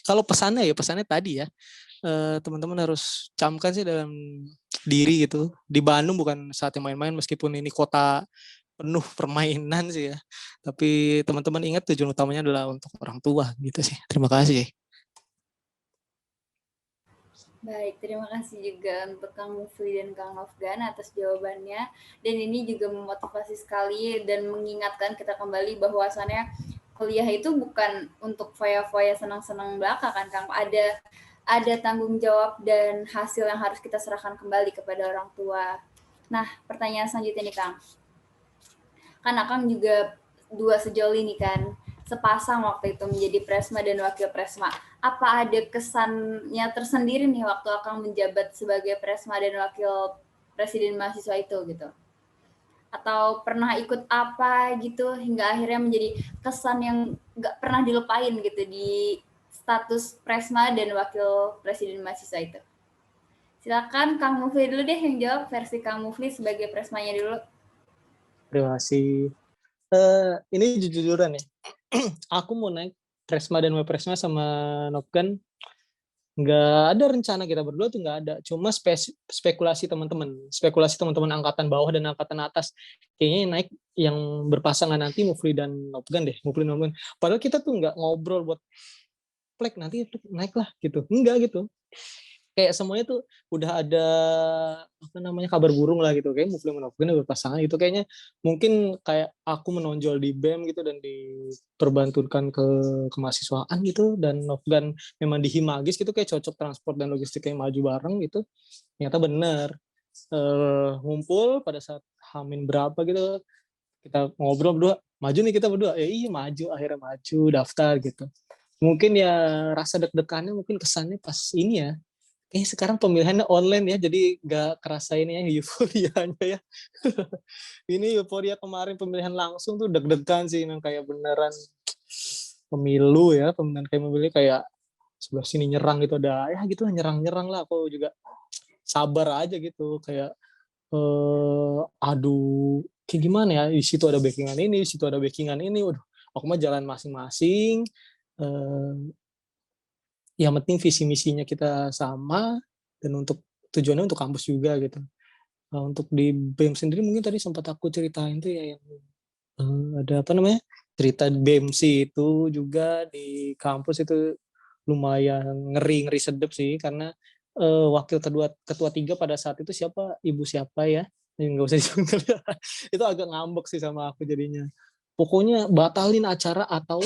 Kalau pesannya tadi ya teman-teman harus camkan sih dalam diri gitu di Bandung bukan saatnya main-main meskipun ini kota penuh permainan sih ya tapi teman-teman ingat tujuan utamanya adalah untuk orang tua gitu sih terima kasih. Baik, terima kasih juga untuk Kang Mufli dan Kang Novgan atas jawabannya. Dan ini juga memotivasi sekali dan mengingatkan kita kembali bahwasannya kuliah itu bukan untuk foya-foya senang-senang belaka kan Kang. Ada tanggung jawab dan hasil yang harus kita serahkan kembali kepada orang tua. Nah, pertanyaan selanjutnya nih Kang. Kan Akang juga dua sejauh ini kan sepasang waktu itu menjadi presma dan wakil presma. Apa ada kesannya tersendiri nih waktu Akang menjabat sebagai presma dan wakil presiden mahasiswa itu gitu? Atau pernah ikut apa gitu hingga akhirnya menjadi kesan yang nggak pernah dilupain gitu di status presma dan wakil presiden mahasiswa itu? Silakan Kang Mufli dulu deh yang jawab versi Kang Mufli sebagai presmanya dulu. Terima kasih. Ini jujur-jujuran ya. Aku mau naik presma dan wapresma sama Novgan nggak ada rencana kita berdua tuh nggak ada cuma spekulasi teman-teman angkatan bawah dan angkatan atas kayaknya yang naik yang berpasangan nanti Mufli dan Novgan deh padahal kita tuh nggak ngobrol buat plek nanti naik lah gitu enggak gitu kayak semuanya tuh udah ada apa namanya kabar burung lah gitu kayak Mufli dan Novgan berpasangan gitu kayaknya mungkin kayak aku menonjol di BEM gitu dan diperbantukan ke kemahasiswaan gitu dan Novgan memang di Himagis gitu kayak cocok transport dan logistik kayak maju bareng gitu ternyata bener ngumpul pada saat Hamin berapa gitu kita ngobrol berdua maju nih kita berdua iya maju akhirnya maju daftar gitu mungkin ya rasa deg-degannya mungkin kesannya pas ini ya sekarang pemilihannya online ya, jadi nggak kerasa ini ya euforianya ya. Ini euforia kemarin pemilihan langsung tuh deg-degan sih, yang kayak beneran pemilu ya, pemilihan kayak memilih kayak sebelah sini nyerang gitu ada, ya gitu nyerang-nyerang lah. Aku juga sabar aja gitu, kayak aduh, kayak gimana ya? Di situ ada backingan ini, di situ ada backingan ini. Waduh, aku mah jalan masing-masing. Yang penting visi misinya kita sama dan untuk tujuannya untuk kampus juga gitu. Nah, untuk di BEM sendiri mungkin tadi sempat aku ceritain tuh ya yang ada apa namanya cerita BEMSI itu juga di kampus itu lumayan ngeri sedep sih karena wakil ketua 3 pada saat itu ibu siapa ya nggak usah disebut itu agak ngambek sih sama aku jadinya pokoknya batalin acara atau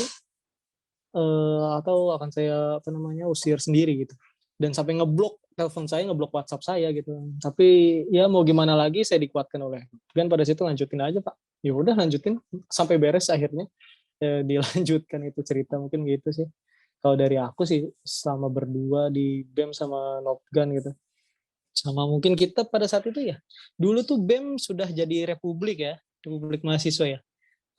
akan saya usir sendiri gitu dan sampai ngeblok telepon saya ngeblok WhatsApp saya gitu tapi ya mau gimana lagi saya dikuatkan oleh dan pada situ lanjutin aja Pak ya udah lanjutin sampai beres akhirnya dilanjutkan itu cerita mungkin gitu sih kalau dari aku sih selama berdua di BEM sama Novgan gitu sama mungkin kita pada saat itu ya dulu tuh BEM sudah jadi republik mahasiswa ya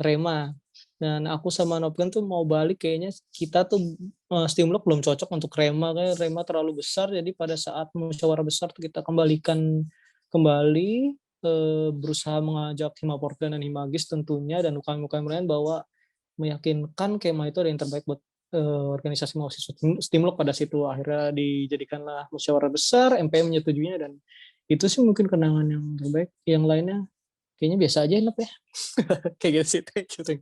Rema. Dan aku sama Nopkan tuh mau balik, kayaknya kita tuh Stimlok belum cocok untuk Rema, kayak Rema terlalu besar, jadi pada saat musyawarah besar tuh kita kembalikan kembali, berusaha mengajak Himapordga dan Himagis tentunya, dan UKM-UKM lain bahwa meyakinkan Kema itu ada yang terbaik buat organisasi mahasiswa Stimlok. Pada situ akhirnya dijadikanlah musyawarah besar, MPM menyetujuinya, dan itu sih mungkin kenangan yang terbaik. Yang lainnya kayaknya biasa aja, Nop ya. Kayak gitu sih.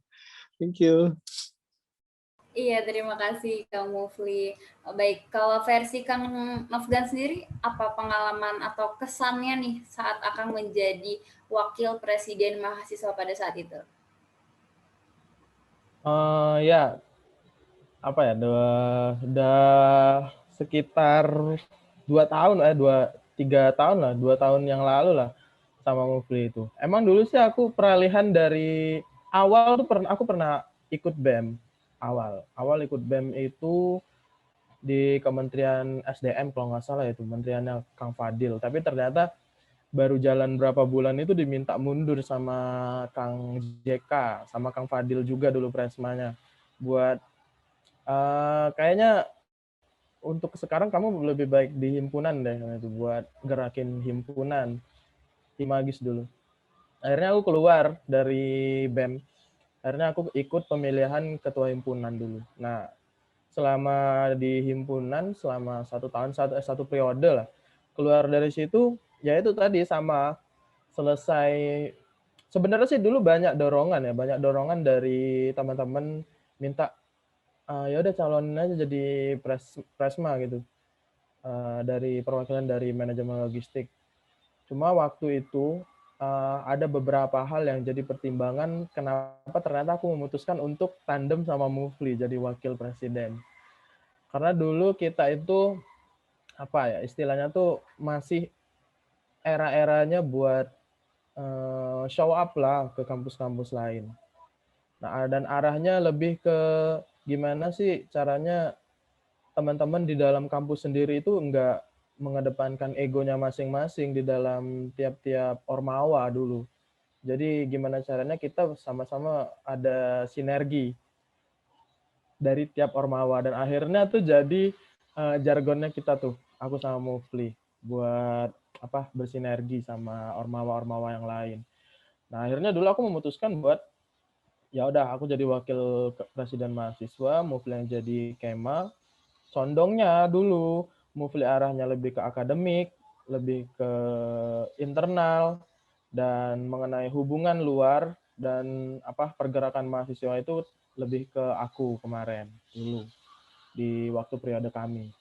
Thank you. Iya, terima kasih Kang Mufli. Baik, kalau versi Kang Nofgan sendiri, apa pengalaman atau kesannya nih saat akan menjadi wakil presiden mahasiswa pada saat itu? Ya, apa ya, udah sekitar 2 tahun yang lalu lah sama Mufli itu. Emang dulu sih aku peralihan dari awal tuh aku pernah ikut BEM. Awal ikut BEM itu di Kementerian SDM kalau nggak salah, itu menteriannya Kang Fadil. Tapi ternyata baru jalan berapa bulan itu diminta mundur sama Kang JK, sama Kang Fadil juga dulu presmanya. Buat kayaknya untuk sekarang kamu lebih baik di himpunan deh, itu buat gerakin himpunan, Himagis dulu. Akhirnya aku keluar dari BEM. Akhirnya aku ikut pemilihan ketua himpunan dulu. Nah, selama di himpunan selama 1 tahun, satu periode lah. Keluar dari situ, ya itu tadi sama selesai. Sebenarnya sih dulu banyak dorongan dari teman-teman minta ya udah calonin aja jadi presma gitu, dari perwakilan dari manajemen logistik. Cuma waktu itu ada beberapa hal yang jadi pertimbangan kenapa ternyata aku memutuskan untuk tandem sama Mufli jadi wakil presiden. Karena dulu kita itu apa ya istilahnya tuh masih era-eranya buat show up lah ke kampus-kampus lain. Nah, dan arahnya lebih ke gimana sih caranya teman-teman di dalam kampus sendiri itu enggak mengedepankan egonya masing-masing di dalam tiap-tiap ormawa dulu. Jadi gimana caranya kita sama-sama ada sinergi dari tiap ormawa, dan akhirnya tuh jadi jargonnya kita tuh, aku sama Mufli, buat apa bersinergi sama ormawa-ormawa yang lain. Nah, akhirnya dulu aku memutuskan buat ya udah aku jadi wakil presiden mahasiswa, Mufli yang jadi Kema. Condongnya dulu Mufli arahnya lebih ke akademik, lebih ke internal, dan mengenai hubungan luar dan apa pergerakan mahasiswa itu lebih ke aku kemarin dulu di waktu periode kami.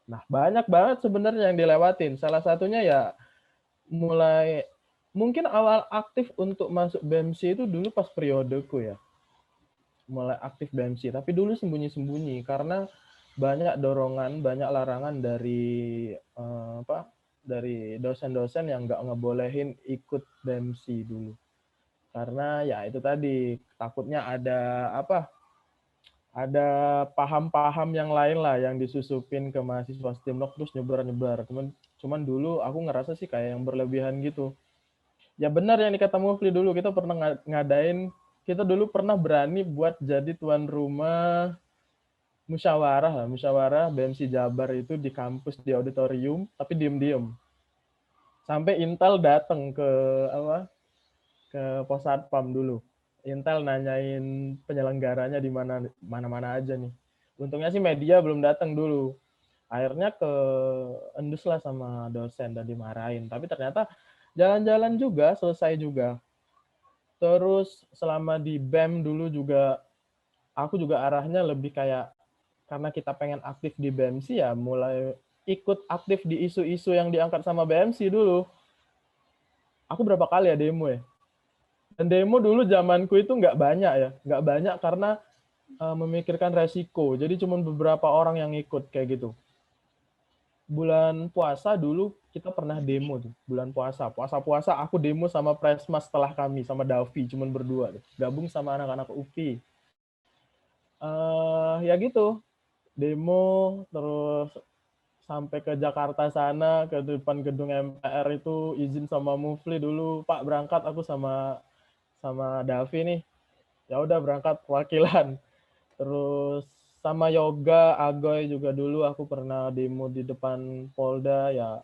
Nah, banyak banget sebenarnya yang dilewatin. Salah satunya ya mulai mungkin awal aktif untuk masuk BMC itu dulu pas periodeku ya. Mulai aktif BMC, tapi dulu sembunyi-sembunyi karena banyak dorongan, banyak larangan dari dari dosen-dosen yang nggak ngebolehin ikut BMC dulu. Karena ya itu tadi, takutnya ada ada paham-paham yang lain lah yang disusupin ke mahasiswa Stimlok terus nyebar-nyebar. Cuman dulu aku ngerasa sih kayak yang berlebihan gitu. Ya benar yang dikata Mufli, dulu kita pernah kita dulu pernah berani buat jadi tuan rumah musyawarah BMC Jabar itu di kampus, di auditorium, tapi diem-diem. Sampai Intel datang ke pos satpam dulu. Intel nanyain penyelenggaranya di mana-mana aja nih. Untungnya sih media belum datang dulu. Akhirnya ke endus lah sama dosen dan dimarahin. Tapi ternyata jalan-jalan juga, selesai juga. Terus selama di BEM dulu juga, aku juga arahnya lebih kayak, karena kita pengen aktif di BMC ya mulai ikut aktif di isu-isu yang diangkat sama BMC dulu. Aku berapa kali ya demo ya. Dan demo dulu zamanku itu nggak banyak karena memikirkan resiko. Jadi cuma beberapa orang yang ikut kayak gitu. Bulan puasa dulu kita pernah demo tuh, bulan puasa aku demo sama Presma setelah kami, sama Davi, cuma berdua tuh. Gabung sama anak-anak UPI. Ya gitu, demo terus sampai ke Jakarta sana, ke depan gedung MPR itu izin sama Mufli dulu, Pak berangkat aku sama Davi nih. ya udah berangkat perwakilan. Terus sama yoga, agoy juga dulu aku pernah demo di depan Polda ya.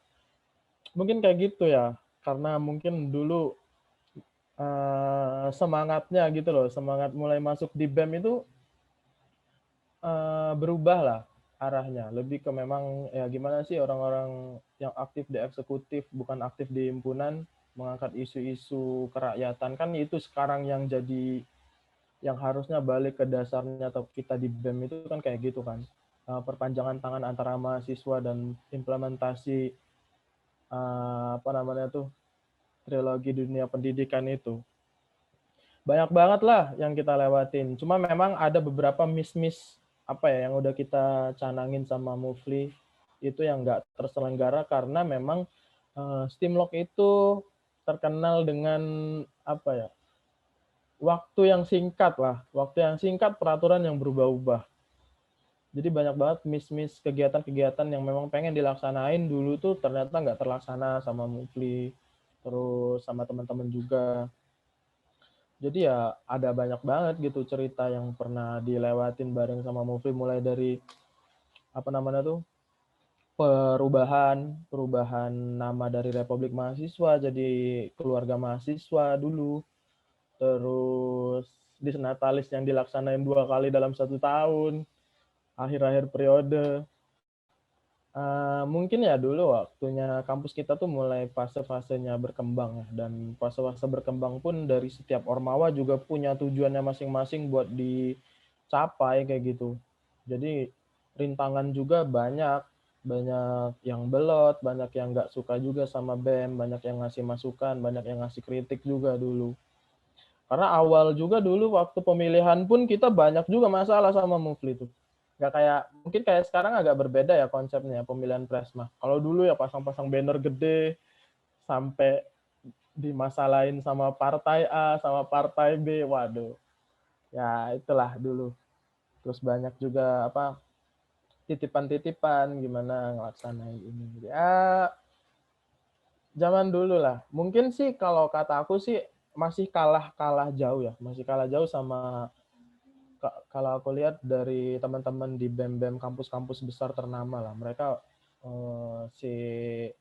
Mungkin kayak gitu ya. Karena mungkin dulu semangatnya gitu loh, semangat mulai masuk di BEM itu berubah lah arahnya. Lebih ke memang ya gimana sih orang-orang yang aktif di eksekutif, bukan aktif di himpunan, mengangkat isu-isu kerakyatan. Kan itu sekarang yang jadi yang harusnya balik ke dasarnya atau kita di BEM itu kan kayak gitu kan. Perpanjangan tangan antara mahasiswa dan implementasi apa namanya tuh trilogi dunia pendidikan itu. Banyak banget lah yang kita lewatin. Cuma memang ada beberapa miss-miss apa ya yang udah kita canangin sama Mufli itu yang nggak terselenggara karena memang Steamlock itu terkenal dengan apa ya waktu yang singkat lah, waktu yang singkat peraturan yang berubah-ubah. Jadi banyak banget miss-miss kegiatan-kegiatan yang memang pengen dilaksanain dulu tuh ternyata nggak terlaksana sama Mufli, terus sama teman-teman juga. Jadi ya ada banyak banget gitu cerita yang pernah dilewatin bareng sama Mufli mulai dari apa namanya tuh perubahan nama dari Republik Mahasiswa jadi Keluarga Mahasiswa dulu, terus Disnatalis yang dilaksanain 2 kali dalam 1 tahun, akhir-akhir periode. Mungkin ya dulu waktunya kampus kita tuh mulai fase-fasenya berkembang ya, dan fase-fase berkembang pun dari setiap ormawa juga punya tujuannya masing-masing buat dicapai kayak gitu. Jadi rintangan juga banyak yang belot, banyak yang nggak suka juga sama BEM, banyak yang ngasih masukan, banyak yang ngasih kritik juga dulu. Karena awal juga dulu waktu pemilihan pun kita banyak juga masalah sama Mufli itu. Nggak kayak, mungkin kayak sekarang agak berbeda ya konsepnya pemilihan Presma. Kalau dulu ya pasang-pasang banner gede, sampai dimasalahin sama partai A, sama partai B, waduh. Ya itulah dulu. Terus banyak juga apa titipan-titipan gimana ngelaksanain ini. Ya zaman dulu lah. Mungkin sih kalau kata aku sih masih kalah jauh ya, masih kalah jauh sama kalau aku lihat dari teman-teman di BEM-BEM kampus-kampus besar ternama lah, mereka si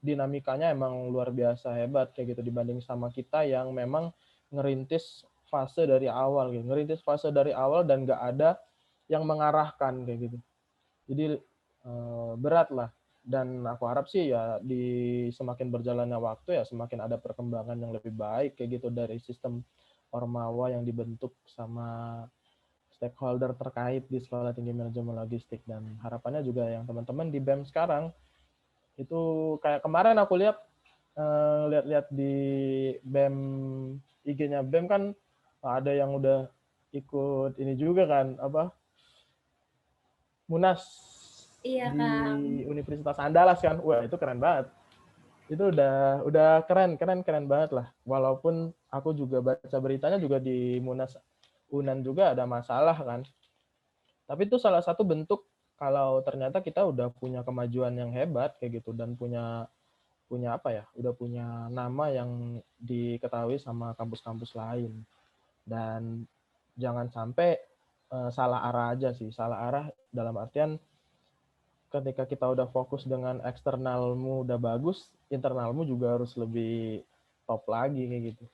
dinamikanya emang luar biasa hebat kayak gitu dibanding sama kita yang memang ngerintis fase dari awal gitu, ngerintis fase dari awal dan nggak ada yang mengarahkan kayak gitu. Jadi berat lah. Dan aku harap sih ya di semakin berjalannya waktu ya semakin ada perkembangan yang lebih baik kayak gitu dari sistem ormawa yang dibentuk sama stakeholder terkait di Sekolah Tinggi Manajemen Logistik. Dan harapannya juga yang teman-teman di BEM sekarang itu kayak kemarin aku lihat di BEM IG-nya BEM kan ada yang udah ikut ini juga kan apa Munas Iya, di Kang. Universitas Andalas kan. Wah, itu keren banget. Itu udah keren banget lah. Walaupun aku juga baca beritanya juga di Munas Unan juga ada masalah kan. Tapi itu salah satu bentuk kalau ternyata kita udah punya kemajuan yang hebat kayak gitu dan punya apa ya? Udah punya nama yang diketahui sama kampus-kampus lain. Dan jangan sampai salah arah aja sih. Salah arah dalam artian ketika kita udah fokus dengan eksternalmu udah bagus, internalmu juga harus lebih top lagi kayak gitu.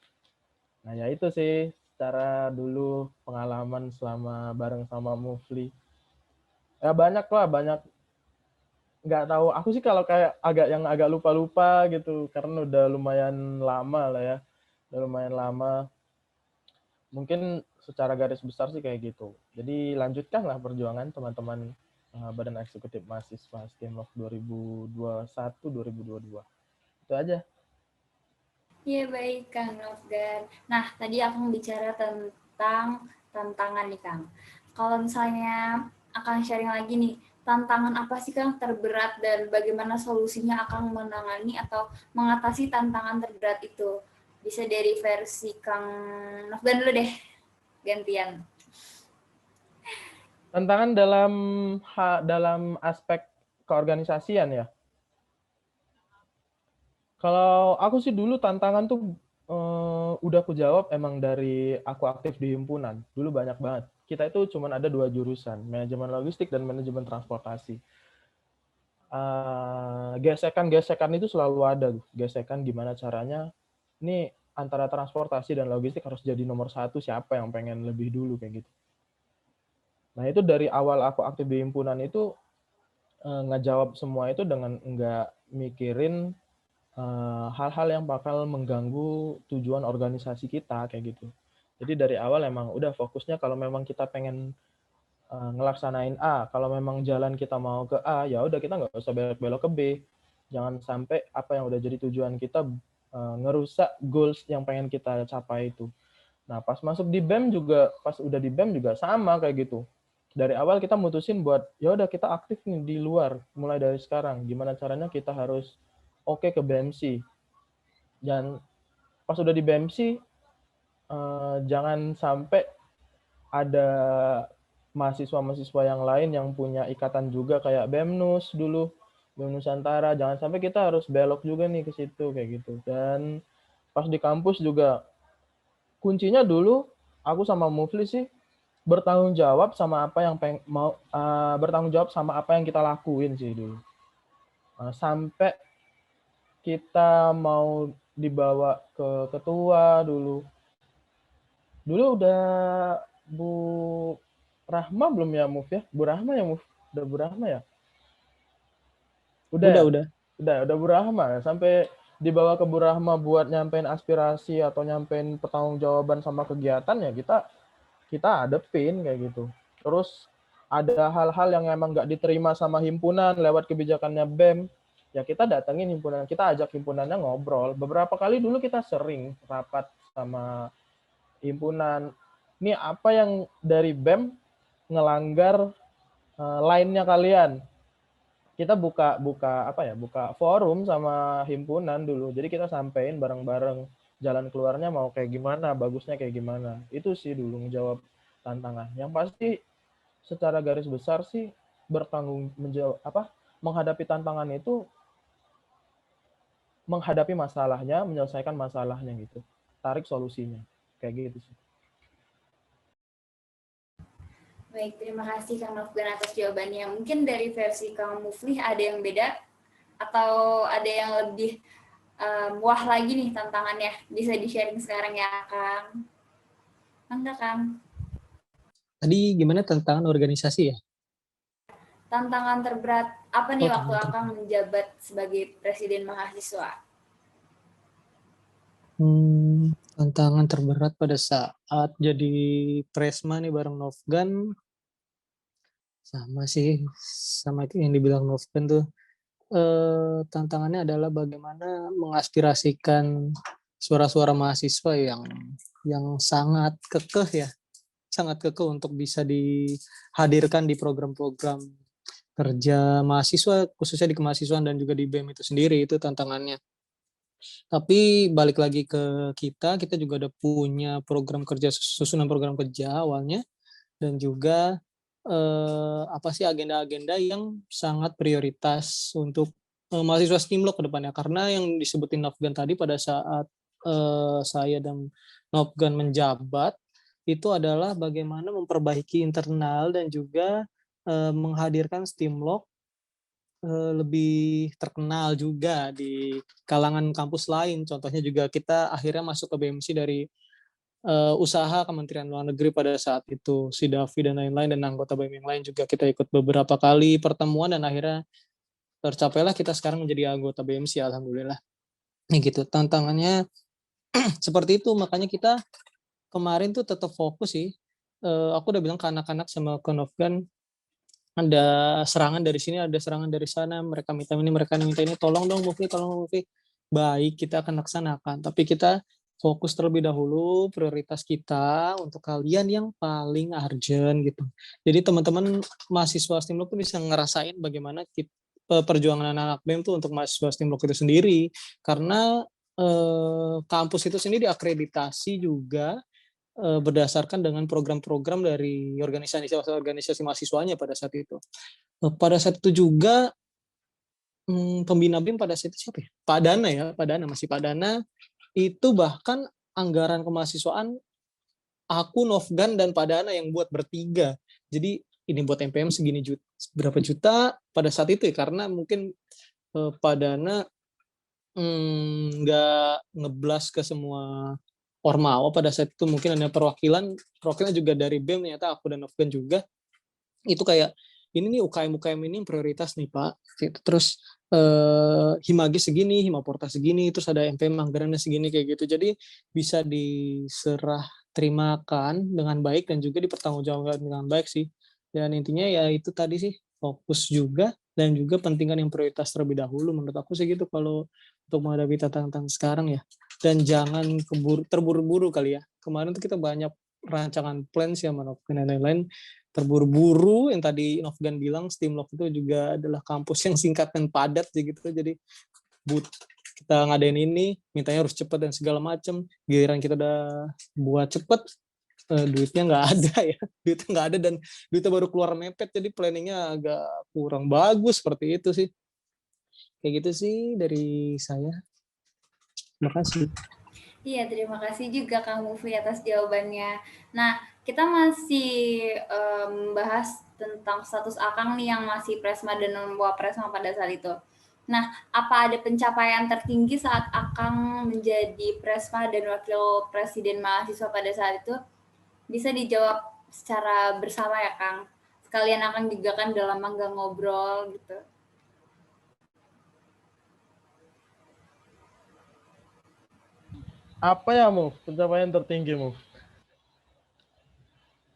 Nah ya itu sih secara dulu pengalaman selama bareng sama Mufli. Ya banyak lah, banyak nggak tahu. Aku sih kalau kayak agak lupa-lupa gitu karena udah lumayan lama lah ya, udah lumayan lama. Mungkin secara garis besar sih kayak gitu. Jadi lanjutkanlah perjuangan teman-teman Badan Eksekutif Mahasiswa Steamlock 2021-2022. Itu aja. Iya, baik, Kang Nofgan. Nah, tadi aku bicara tentang tantangan nih, Kang. Kalau misalnya akan sharing lagi nih, tantangan apa sih, Kang, terberat dan bagaimana solusinya akan menangani atau mengatasi tantangan terberat itu? Bisa dari versi Kang Nofgan dulu deh, gantian. Tantangan dalam aspek keorganisasian ya. Kalau aku sih dulu tantangan tuh udah aku jawab emang dari aku aktif di himpunan. Dulu banyak banget. Kita itu cuma ada 2 jurusan, manajemen logistik dan manajemen transportasi. Gesekan-gesekan itu selalu ada. Gesekan gimana caranya, ini antara transportasi dan logistik harus jadi nomor 1, siapa yang pengen lebih dulu kayak gitu. Nah itu dari awal aku aktif di himpunan itu ngejawab semua itu dengan nggak mikirin hal-hal yang bakal mengganggu tujuan organisasi kita kayak gitu. Jadi dari awal emang udah fokusnya kalau memang kita pengen ngelaksanain A, kalau memang jalan kita mau ke A, ya udah kita nggak usah belok-belok ke B. Jangan sampai apa yang udah jadi tujuan kita ngerusak goals yang pengen kita capai itu. Nah, pas masuk di BEM juga, pas udah di BEM juga sama kayak gitu. Dari awal kita mutusin buat ya udah kita aktif nih di luar mulai dari sekarang. Gimana caranya kita harus oke ke BMC. Dan pas udah di BMC jangan sampai ada mahasiswa-mahasiswa yang lain yang punya ikatan juga kayak BEMNUS dulu, BEM Nusantara. Jangan sampai kita harus belok juga nih ke situ kayak gitu. Dan pas di kampus juga kuncinya dulu aku sama Mufli sih bertanggung jawab sama apa yang bertanggung jawab sama apa yang kita lakuin sih dulu. Sampai kita mau dibawa ke ketua dulu. Dulu udah Bu Rahma belum ya, Muf ya? Bu Rahma ya, Muf? Udah Bu Rahma ya? Udah. Udah Bu Rahma ya. Sampai dibawa ke Bu Rahma buat nyampein aspirasi atau nyampein pertanggungjawaban sama kegiatan ya kita adepin kayak gitu. Terus ada hal-hal yang emang nggak diterima sama himpunan lewat kebijakannya BEM, ya kita datengin himpunan, kita ajak himpunannya ngobrol. Beberapa kali dulu kita sering rapat sama himpunan. Ini apa yang dari BEM ngelanggar lainnya kalian? Kita buka forum sama himpunan dulu. Jadi kita sampein bareng-bareng jalan keluarnya mau kayak gimana, bagusnya kayak gimana. Itu sih dulu ngejawab tantangan. Yang pasti secara garis besar sih menghadapi tantangan itu menghadapi masalahnya, menyelesaikan masalahnya gitu. Tarik solusinya. Kayak gitu sih. Baik, terima kasih Kang Nofgan atas jawabannya. Mungkin dari versi Kang Mufli ada yang beda atau ada yang lebih wah lagi nih tantangannya. Bisa di-sharing sekarang ya, Kang. Enggak, Kang? Tadi gimana tantangan organisasi ya? Tantangan terberat apa nih waktu Akang menjabat sebagai Presiden Mahasiswa? Tantangan terberat pada saat jadi Presma nih bareng Nofgan, sama sih, sama itu yang dibilang Nofgan tuh. Tantangannya adalah bagaimana mengaspirasikan suara-suara mahasiswa yang sangat kekeh ya, sangat kekeh untuk bisa dihadirkan di program-program kerja mahasiswa, khususnya di kemahasiswaan dan juga di BEM itu sendiri, itu tantangannya. Tapi balik lagi ke kita juga udah punya program kerja, susunan program kerja awalnya, dan juga agenda-agenda yang sangat prioritas untuk mahasiswa STIMLOK ke depannya. Karena yang disebutin Nofgan tadi pada saat saya dan Nofgan menjabat, itu adalah bagaimana memperbaiki internal dan juga menghadirkan STIMLOK lebih terkenal juga di kalangan kampus lain. Contohnya juga kita akhirnya masuk ke BMC dari usaha Kementerian Luar Negeri pada saat itu, si Davi dan lain-lain, dan anggota BEM yang lain juga kita ikut beberapa kali pertemuan dan akhirnya tercapailah kita sekarang menjadi anggota BMC, alhamdulillah. Ini gitu, tantangannya seperti itu, makanya kita kemarin tuh tetap fokus sih. Aku udah bilang ke anak-anak sama ke Nofgan, ada serangan dari sini, ada serangan dari sana, mereka minta ini, mereka minta ini, tolong dong Mufli, tolong Mufli. Baik, kita akan laksanakan, tapi kita fokus terlebih dahulu, prioritas kita untuk kalian yang paling urgent gitu. Jadi teman-teman mahasiswa STIMLOK tuh bisa ngerasain bagaimana perjuangan anak-anak BEM tuh untuk mahasiswa STIMLOK itu sendiri, karena kampus itu sendiri diakreditasi juga berdasarkan dengan program-program dari organisasi mahasiswanya pada saat itu. Pada saat itu juga pembina BEM pada saat itu siapa ya? Pak Dana, masih Pak Dana itu bahkan anggaran kemahasiswaan aku, Novgan, dan Padana yang buat bertiga. Jadi ini buat MPM segini juta, berapa juta pada saat itu ya, karena mungkin Padana nggak ngeblas ke semua Ormawa pada saat itu, mungkin ada perwakilan juga dari BEM, ternyata aku dan Novgan juga. Itu kayak, ini nih UKM ini prioritas nih Pak. Terus Himagi segini, Himaporta segini, terus ada MPM anggarannya segini kayak gitu. Jadi bisa diserah terimakan dengan baik dan juga dipertanggungjawabkan dengan baik sih. Dan intinya ya itu tadi sih, fokus juga dan juga pentingkan yang prioritas terlebih dahulu. Menurut aku sih gitu kalau untuk menghadapi tantangan sekarang ya. Dan jangan terburu-buru kali ya. Kemarin tuh kita banyak rancangan plan sih sama Novgan dan lain-lain, terburu-buru. Yang tadi Novgan bilang Stimlok itu juga adalah kampus yang singkat dan padat gitu, jadi kita ngadain ini mintanya harus cepat dan segala macam, giliran kita udah buat cepet duitnya nggak ada ya, duitnya nggak ada dan duitnya baru keluar mepet, jadi planningnya agak kurang bagus. Seperti itu sih, kayak gitu sih dari saya. Terima kasih. Iya, terima kasih juga Kang Mufi atas jawabannya. Nah, kita masih bahas tentang status Akang nih yang masih Presma dan Wapresma pada saat itu. Nah, apa ada pencapaian tertinggi saat Akang menjadi Presma dan Wakil Presiden Mahasiswa pada saat itu? Bisa dijawab secara bersama ya, Kang. Sekalian Akang juga kan udah lama nggak ngobrol gitu. Apa ya, Mu? Pencapaian tertinggi, Mu?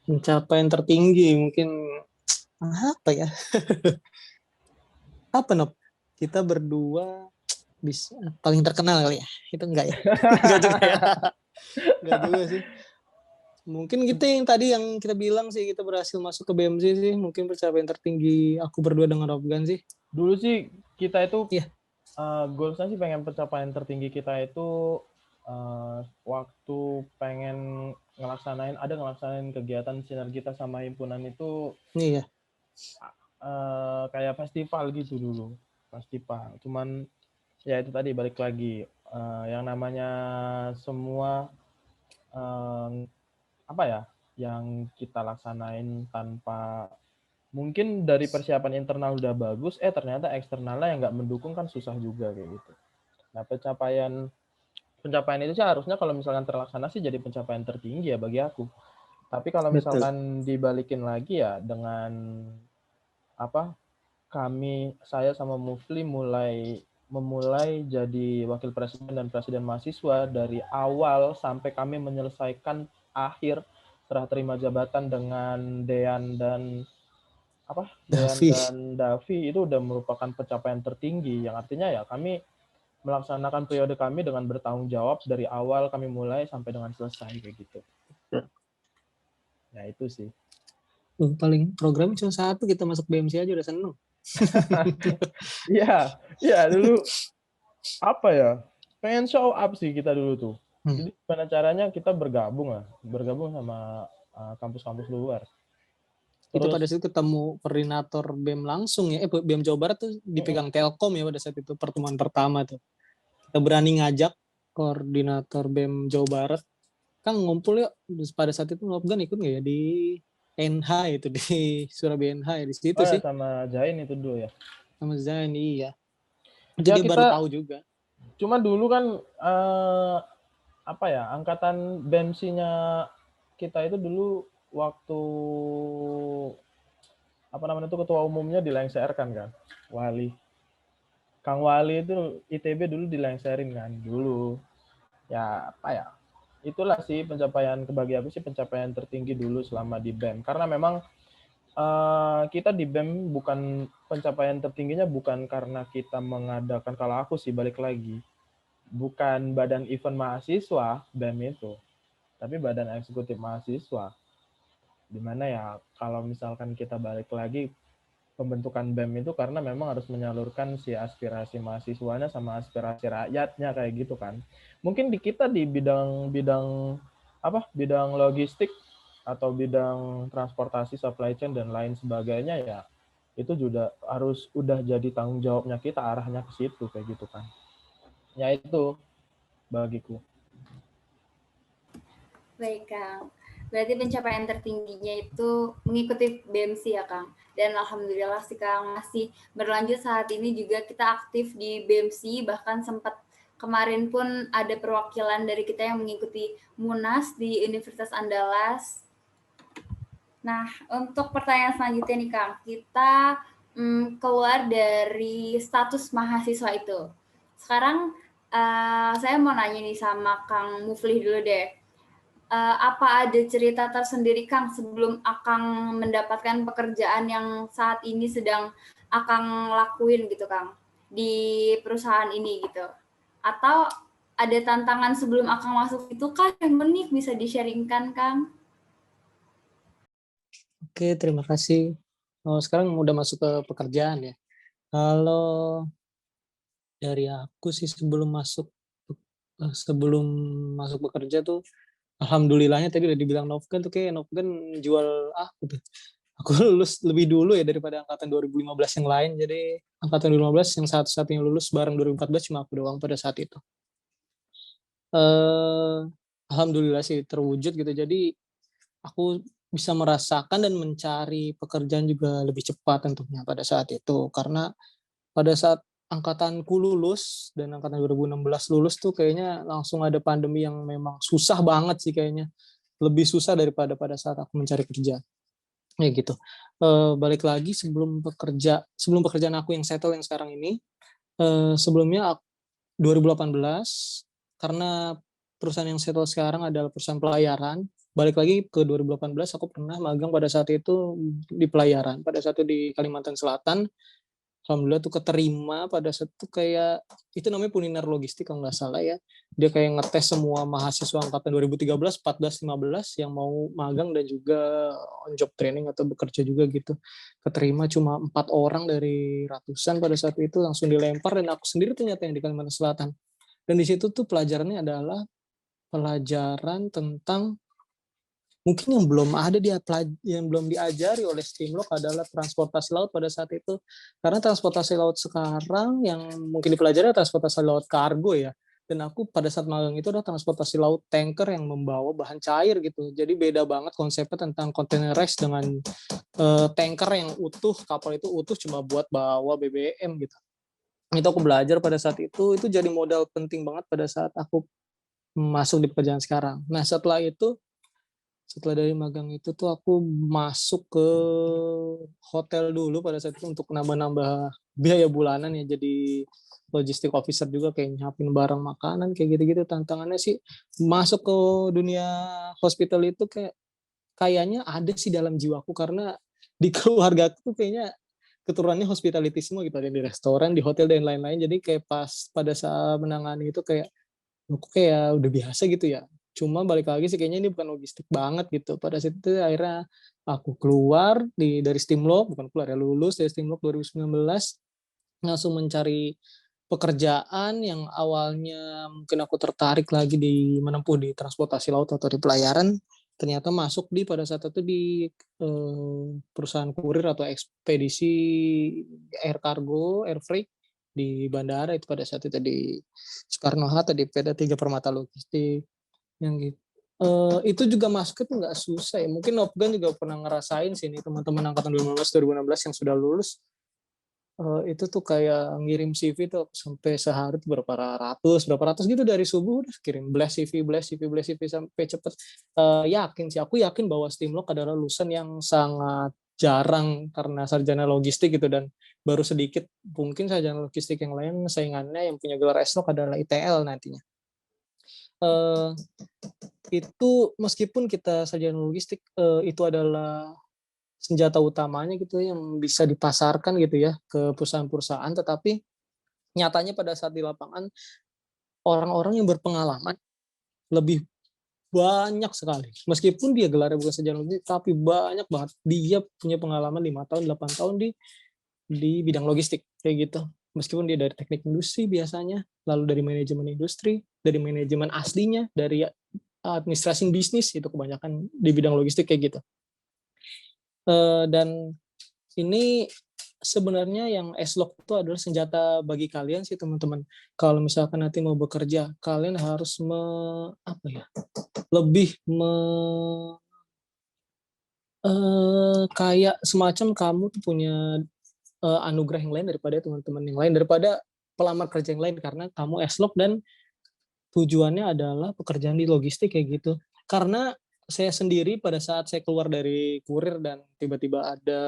Pencapaian tertinggi mungkin apa ya? Apa Nop? Kita berdua bisa paling terkenal kali ya? Itu enggak ya? Enggak juga ya? Enggak juga sih. Mungkin kita yang tadi yang kita bilang sih, kita berhasil masuk ke BMC sih. Mungkin pencapaian tertinggi aku berdua dengan Robgan sih. Dulu sih kita itu Iya. Goalsnya sih pengen pencapaian tertinggi kita itu waktu pengen ngelaksanain kegiatan sinergitas sama himpunan itu Iya. kayak festival gitu dulu, festival. Cuman ya itu tadi balik lagi yang namanya semua apa ya yang kita laksanain tanpa mungkin dari persiapan internal udah bagus, ternyata eksternalnya yang nggak mendukung kan susah juga kayak gitu. Nah pencapaian itu sih harusnya kalau misalkan terlaksana sih jadi pencapaian tertinggi ya bagi aku. Tapi kalau misalkan dibalikin lagi ya dengan apa saya sama Mufli memulai jadi wakil presiden dan presiden mahasiswa dari awal sampai kami menyelesaikan akhir serah terima jabatan dengan Dean dan Davi itu udah merupakan pencapaian tertinggi yang artinya ya kami melaksanakan periode kami dengan bertanggung jawab dari awal kami mulai sampai dengan selesai kayak gitu. Ya itu sih. Paling program cuma satu, kita masuk BMC aja udah seneng. Iya dulu apa ya? Pengen show up sih kita dulu tuh. Jadi gimana caranya kita bergabung sama kampus-kampus luar. Terus, itu pada saat ketemu koordinator BEM langsung ya, BEM Jawa Barat tuh dipegang Telkom ya pada saat itu pertemuan pertama tuh. Kita berani ngajak koordinator BEM Jawa Barat, Kang ngumpul yuk. Pada saat itu Novgan ikut nggak ya di NH itu, di Surabaya NH ya, di situ sih. Sama Zain itu dulu ya. Sama Zain, iya. Itu dia baru tahu juga. Cuma dulu kan angkatan BEMC-nya kita itu dulu waktu ketua umumnya dilengserkan kan, Kang Wali itu ITB dulu dilengserin kan dulu. Ya itulah sih pencapaian bagi aku sih pencapaian tertinggi dulu selama di BEM, karena memang kita di BEM bukan pencapaian tertingginya bukan karena kita mengadakan, kalau aku sih balik lagi bukan badan event mahasiswa BEM itu, tapi badan eksekutif mahasiswa, dimana ya kalau misalkan kita balik lagi pembentukan BEM itu karena memang harus menyalurkan si aspirasi mahasiswanya sama aspirasi rakyatnya kayak gitu kan. Mungkin di kita di bidang logistik atau bidang transportasi, supply chain dan lain sebagainya ya itu juga harus udah jadi tanggung jawabnya kita, arahnya ke situ kayak gitu kan. Ya itu bagiku. Baik, Kang. Berarti pencapaian tertingginya itu mengikuti BMC ya, Kang. Dan alhamdulillah sih, Kang, masih berlanjut saat ini juga kita aktif di BMC, bahkan sempat kemarin pun ada perwakilan dari kita yang mengikuti Munas di Universitas Andalas. Nah, untuk pertanyaan selanjutnya nih, Kang, kita keluar dari status mahasiswa itu. Sekarang saya mau nanya nih sama Kang Muflih dulu deh. Apa ada cerita tersendiri, Kang, sebelum Akang mendapatkan pekerjaan yang saat ini sedang Akang lakuin gitu, Kang, di perusahaan ini gitu? Atau ada tantangan sebelum Akang masuk itu kah yang unik bisa di-sharingkan, Kang? Oke, terima kasih. Sekarang udah masuk ke pekerjaan ya. Kalau dari aku sih sebelum masuk bekerja tuh, alhamdulillahnya tadi udah dibilang Novgan tuh, kayak Novgan jual aku tuh. Aku lulus lebih dulu ya daripada angkatan 2015 yang lain. Jadi angkatan 2015 yang satu-satunya lulus bareng 2014 cuma aku doang pada saat itu. Alhamdulillah sih terwujud gitu. Jadi aku bisa merasakan dan mencari pekerjaan juga lebih cepat tentunya pada saat itu. Karena pada saat angkatanku lulus dan angkatan 2016 lulus tuh kayaknya langsung ada pandemi yang memang susah banget sih kayaknya. Lebih susah daripada pada saat aku mencari kerja. Ya gitu. Balik lagi sebelum pekerjaan aku yang settle yang sekarang ini, sebelumnya 2018 karena perusahaan yang settle sekarang adalah perusahaan pelayaran. Balik lagi ke 2018 aku pernah magang pada saat itu di pelayaran. Pada saat itu di Kalimantan Selatan. Alhamdulillah tuh keterima pada saat itu, kayak itu namanya Puniner Logistik kalau nggak salah ya. Dia kayak ngetes semua mahasiswa angkatan 2013, 14, 15 yang mau magang dan juga on job training atau bekerja juga gitu. Keterima cuma 4 orang dari ratusan pada saat itu, langsung dilempar dan aku sendiri ternyata yang di Kalimantan Selatan. Dan di situ tuh pelajarannya adalah pelajaran tentang mungkin yang belum diajari oleh Stimlok adalah transportasi laut pada saat itu. Karena transportasi laut sekarang yang mungkin dipelajari adalah transportasi laut kargo ya. Dan aku pada saat magang itu adalah transportasi laut tanker yang membawa bahan cair gitu. Jadi beda banget konsepnya tentang containerized dengan tanker yang utuh, kapal itu utuh cuma buat bawa BBM gitu. Itu aku belajar pada saat itu jadi modal penting banget pada saat aku masuk di pekerjaan sekarang. Nah setelah dari magang itu tuh aku masuk ke hotel dulu pada saat itu untuk nambah-nambah biaya bulanan ya, jadi logistik officer juga kayak nyiapin barang makanan kayak gitu-gitu. Tantangannya sih masuk ke dunia hospital itu kayaknya ada sih dalam jiwaku karena di keluarga aku tuh kayaknya keturunannya hospitality semua gitu, ada di restoran, di hotel dan lain-lain. Jadi kayak pas pada saat menangani itu kayak kok kayak udah biasa gitu ya. Cuma balik lagi sih kayaknya ini bukan logistik banget gitu. Pada saat itu akhirnya aku keluar dari Stimlok, bukan keluar ya, lulus dari Stimlok 2019, langsung mencari pekerjaan yang awalnya mungkin aku tertarik lagi menempuh di transportasi laut atau di pelayaran, ternyata masuk pada saat itu di perusahaan kurir atau ekspedisi air kargo, air freight di bandara itu pada saat itu di Soekarno-Hatta di PT 3 Permata Logistik yang gitu. Itu juga masuk itu nggak susah ya. Mungkin Nopgan juga pernah ngerasain sih nih teman-teman angkatan 2015 yang sudah lulus. Itu tuh kayak ngirim CV tuh sampai sehari tuh berapa ratus gitu dari subuh udah kirim blast CV sampai cepet. Aku yakin bahwa Stimlok adalah lulusan yang sangat jarang karena sarjana logistik gitu, dan baru sedikit mungkin sarjana logistik yang lain saingannya yang punya gelar S-Log adalah ITL nantinya. Itu meskipun kita sarjana logistik itu adalah senjata utamanya gitu yang bisa dipasarkan gitu ya ke perusahaan-perusahaan, tetapi nyatanya pada saat di lapangan orang-orang yang berpengalaman lebih banyak sekali. Meskipun dia gelarnya bukan sarjana logistik, tapi banyak banget dia punya pengalaman 5 tahun, 8 tahun di bidang logistik kayak gitu. Meskipun dia dari teknik industri biasanya, lalu dari manajemen industri, dari manajemen aslinya, dari administrasi bisnis, itu kebanyakan di bidang logistik kayak gitu. Dan ini sebenarnya yang S-Log itu adalah senjata bagi kalian sih teman-teman. Kalau misalkan nanti mau bekerja, kalian harus lebih kayak semacam kamu tuh punya anugerah yang lain daripada teman-teman yang lain, daripada pelamar kerja yang lain, karena kamu S-Log dan tujuannya adalah pekerjaan di logistik kayak gitu. Karena saya sendiri pada saat saya keluar dari kurir dan tiba-tiba ada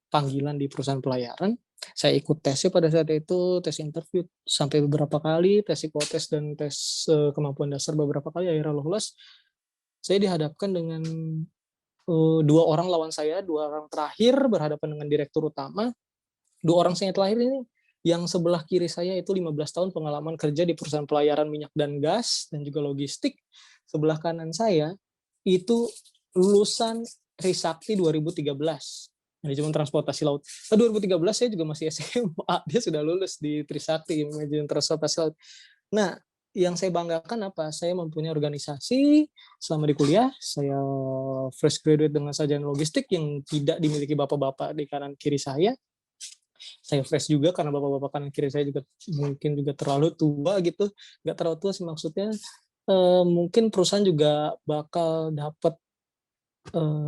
panggilan di perusahaan pelayaran, saya ikut tesnya pada saat itu, tes interview sampai beberapa kali, tes psikotes dan tes kemampuan dasar beberapa kali, akhirnya lolos. Saya dihadapkan dengan dua orang lawan saya, dua orang terakhir berhadapan dengan direktur utama. Dua orang saya terakhir ini, yang sebelah kiri saya itu 15 tahun pengalaman kerja di perusahaan pelayaran minyak dan gas dan juga logistik. Sebelah kanan saya itu lulusan Trisakti 2013, manajemen transportasi laut. 2013 saya juga masih SMA, dia sudah lulus di Trisakti, manajemen transportasi laut. Nah, yang saya banggakan apa? Saya mempunyai organisasi selama di kuliah. Saya fresh graduate dengan sarjana logistik yang tidak dimiliki bapak-bapak di kanan kiri saya. Saya fresh juga karena bapak-bapak kanan kiri saya juga mungkin juga terlalu tua gitu. Nggak terlalu tua sih maksudnya. Mungkin perusahaan juga bakal dapat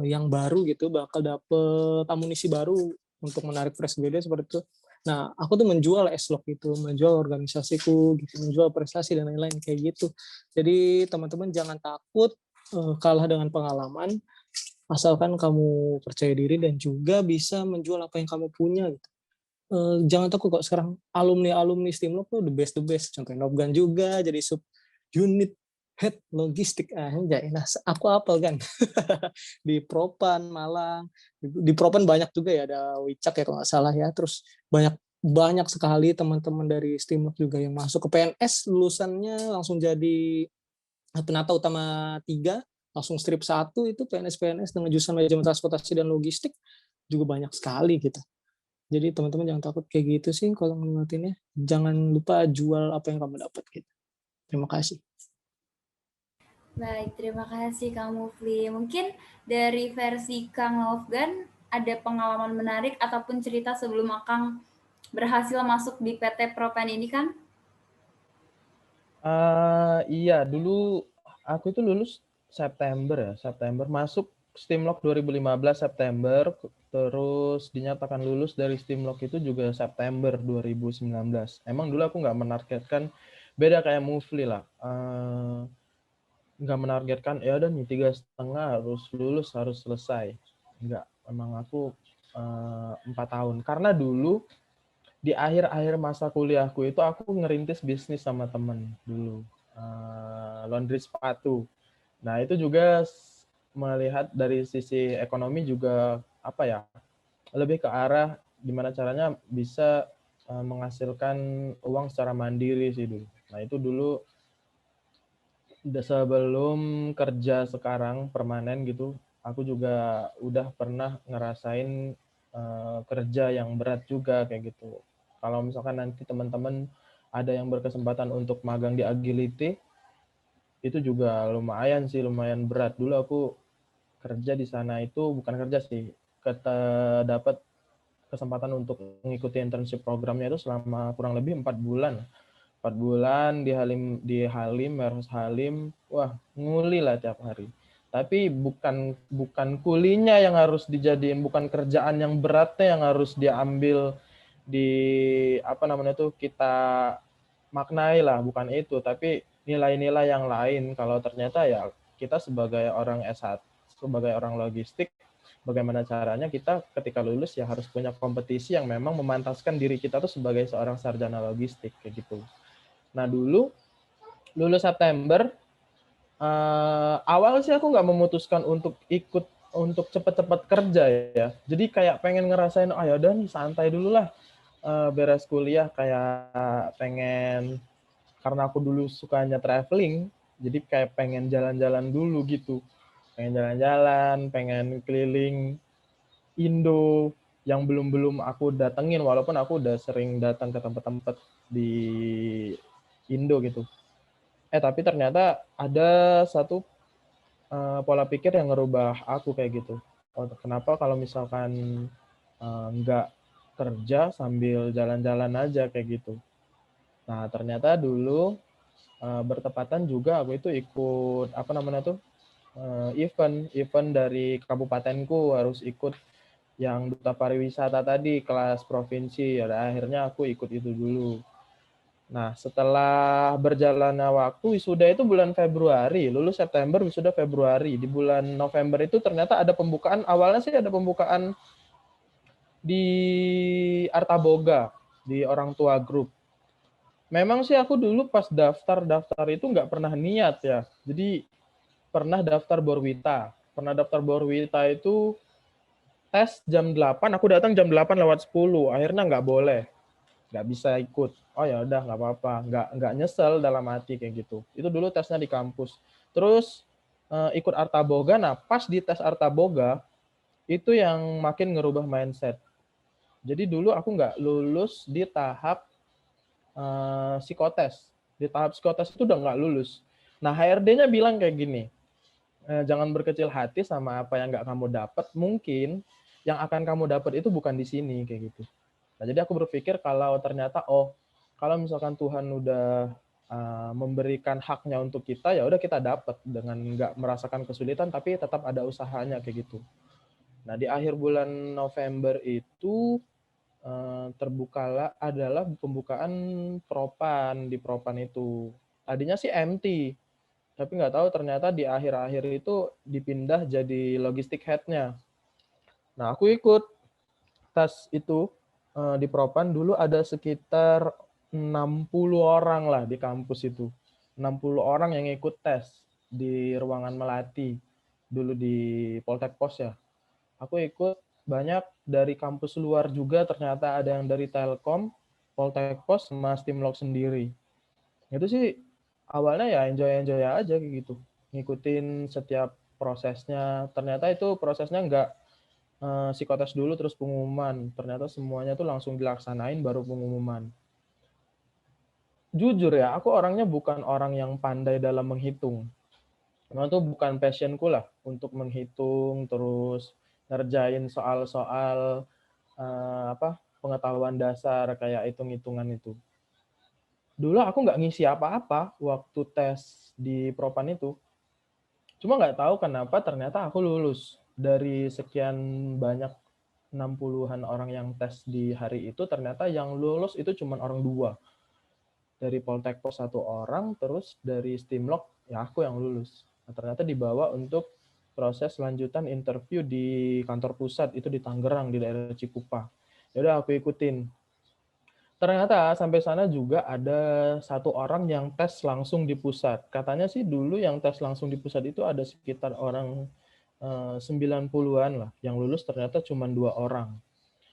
yang baru gitu, bakal dapat amunisi baru untuk menarik fresh graduate seperti itu. Nah, aku tuh menjual S-Log itu, menjual organisasiku, gitu, menjual prestasi dan lain-lain kayak gitu. Jadi teman-teman jangan takut kalah dengan pengalaman, asalkan kamu percaya diri dan juga bisa menjual apa yang kamu punya gitu. Jangan takut kok, sekarang alumni Stimlog tuh the best. Contohnya Nopgan juga jadi sub unit head logistik anjay. Nah, aku apel kan. Di Propan Malang, di Propan banyak juga ya, ada Wicak ya kalau nggak salah ya. Terus banyak sekali teman-teman dari Stimlog juga yang masuk ke PNS, lulusannya langsung jadi penata utama 3, langsung strip 1 itu PNS dengan jurusan manajemen transportasi dan logistik juga banyak sekali gitu. Jadi teman-teman jangan takut kayak gitu sih kalau ngeliatinnya. Jangan lupa jual apa yang kamu dapat gitu. Terima kasih. Baik, terima kasih Kang Mufli. Mungkin dari versi Kang Nofgan ada pengalaman menarik ataupun cerita sebelum Akang berhasil masuk di PT Propen ini kan? Iya, dulu aku itu lulus September masuk Stimlog 2015 September, terus dinyatakan lulus dari Stimlog itu juga September 2019. Emang dulu aku nggak menargetkan, beda kayak Mufli lah, nggak menargetkan ya udah nih 3,5 harus lulus, harus selesai. Nggak, emang aku 4 tahun. Karena dulu di akhir-akhir masa kuliahku itu aku ngerintis bisnis sama temen dulu, laundry sepatu. Nah itu juga melihat dari sisi ekonomi juga apa ya, lebih ke arah gimana caranya bisa menghasilkan uang secara mandiri sih dulu. Nah itu dulu sebelum kerja sekarang permanen gitu, aku juga udah pernah ngerasain kerja yang berat juga kayak gitu. Kalau misalkan nanti teman-teman ada yang berkesempatan untuk magang di Agility, itu juga lumayan berat. Dulu aku kerja di sana itu bukan kerja sih, dapat kesempatan untuk mengikuti internship programnya itu selama kurang lebih 4 bulan. 4 bulan di Halim, Warehouse Halim, wah nguli lah tiap hari. Tapi bukan kulinya yang harus dijadiin, bukan kerjaan yang beratnya yang harus diambil di apa namanya tuh kita maknai lah, bukan itu, tapi nilai-nilai yang lain. Kalau ternyata ya kita sebagai orang S1, sebagai orang logistik, bagaimana caranya kita ketika lulus ya harus punya kompetisi yang memang memantaskan diri kita tuh sebagai seorang sarjana logistik kayak gitu. Nah dulu lulus September, awal sih aku nggak memutuskan untuk ikut untuk cepet-cepet kerja ya. Jadi kayak pengen ngerasain, ya udah nih santai dulu lah, beres kuliah, kayak pengen, karena aku dulu sukanya traveling, jadi kayak pengen jalan-jalan dulu gitu. Pengen jalan-jalan, pengen keliling Indo yang belum aku datengin, walaupun aku udah sering datang ke tempat-tempat di Indo gitu. Tapi ternyata ada satu pola pikir yang ngerubah aku kayak gitu. Kenapa kalau misalkan nggak kerja sambil jalan-jalan aja kayak gitu. Nah, ternyata dulu bertepatan juga aku itu ikut apa namanya tuh event dari kabupatenku, harus ikut yang duta pariwisata tadi kelas provinsi. Ya akhirnya aku ikut itu dulu. Nah, setelah berjalannya waktu, wisuda itu bulan Februari, lulus September, wisuda Februari. Di bulan November itu ternyata ada pembukaan, awalnya sih ada pembukaan di Artaboga, di orang tua grup. Memang sih aku dulu pas daftar itu nggak pernah niat ya. Jadi pernah daftar Borwita. Pernah daftar Borwita itu tes jam 8, aku datang jam 8 lewat 10. Akhirnya nggak boleh. Nggak bisa ikut. Oh ya udah nggak apa-apa. Nggak nyesel dalam hati kayak gitu. Itu dulu tesnya di kampus. Terus ikut Artaboga. Nah pas di tes Artaboga, itu yang makin ngerubah mindset. Jadi dulu aku nggak lulus di tahap psikotes. Di tahap psikotes itu udah nggak lulus. Nah, HRD-nya bilang kayak gini, jangan berkecil hati sama apa yang nggak kamu dapat. Mungkin yang akan kamu dapat itu bukan di sini, kayak gitu. Nah, jadi aku berpikir kalau ternyata, kalau misalkan Tuhan udah memberikan haknya untuk kita, ya udah kita dapat dengan nggak merasakan kesulitan, tapi tetap ada usahanya, kayak gitu. Nah, di akhir bulan November itu, terbukalah adalah pembukaan propan di propan itu. Tadinya sih empty, tapi nggak tahu ternyata di akhir-akhir itu dipindah jadi logistik head-nya. Nah, aku ikut tes itu di propan. Dulu ada sekitar 60 orang lah di kampus itu. 60 orang yang ikut tes di ruangan Melati. Dulu di Poltek Pos ya. Aku ikut banyak dari kampus luar juga, ternyata ada yang dari Telkom, Poltek Pos, sama Stimlog sendiri. Itu sih awalnya ya enjoy aja gitu. Ngikutin setiap prosesnya. Ternyata itu prosesnya nggak psikotes dulu terus pengumuman. Ternyata semuanya tuh langsung dilaksanain baru pengumuman. Jujur ya, aku orangnya bukan orang yang pandai dalam menghitung. Memang itu bukan passionku lah untuk menghitung terus ngerjain soal-soal pengetahuan dasar kayak hitung-hitungan itu. Dulu aku nggak ngisi apa-apa waktu tes di propan itu. Cuma nggak tahu kenapa ternyata aku lulus. Dari sekian banyak 60-an orang yang tes di hari itu, ternyata yang lulus itu cuma orang 2. Dari Poltek Pos 1 orang, terus dari Stimlog ya aku yang lulus. Nah, ternyata dibawa untuk proses lanjutan interview di kantor pusat, itu di Tangerang, di daerah Cikupa. Ya udah aku ikutin. Ternyata sampai sana juga ada 1 orang yang tes langsung di pusat. Katanya sih dulu yang tes langsung di pusat itu ada sekitar orang 90-an lah. Yang lulus ternyata cuma 2 orang.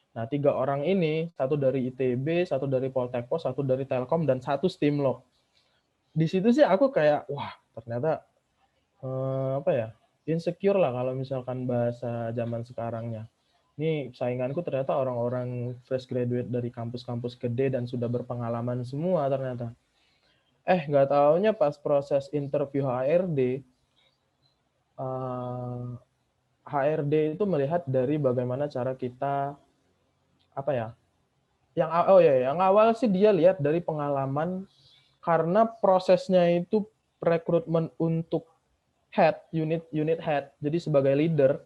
Nah, 3 orang ini, 1 dari ITB, 1 dari Poltek Pos, 1 dari Telkom, dan 1 Stimlog. Di situ sih aku kayak, wah ternyata insecure lah kalau misalkan bahasa zaman sekarangnya. Ini sainganku ternyata orang-orang fresh graduate dari kampus-kampus gede dan sudah berpengalaman semua ternyata. Nggak taunya pas proses interview HRD itu melihat dari bagaimana cara kita yang awal sih dia lihat dari pengalaman, karena prosesnya itu rekrutmen untuk head, unit head, jadi sebagai leader.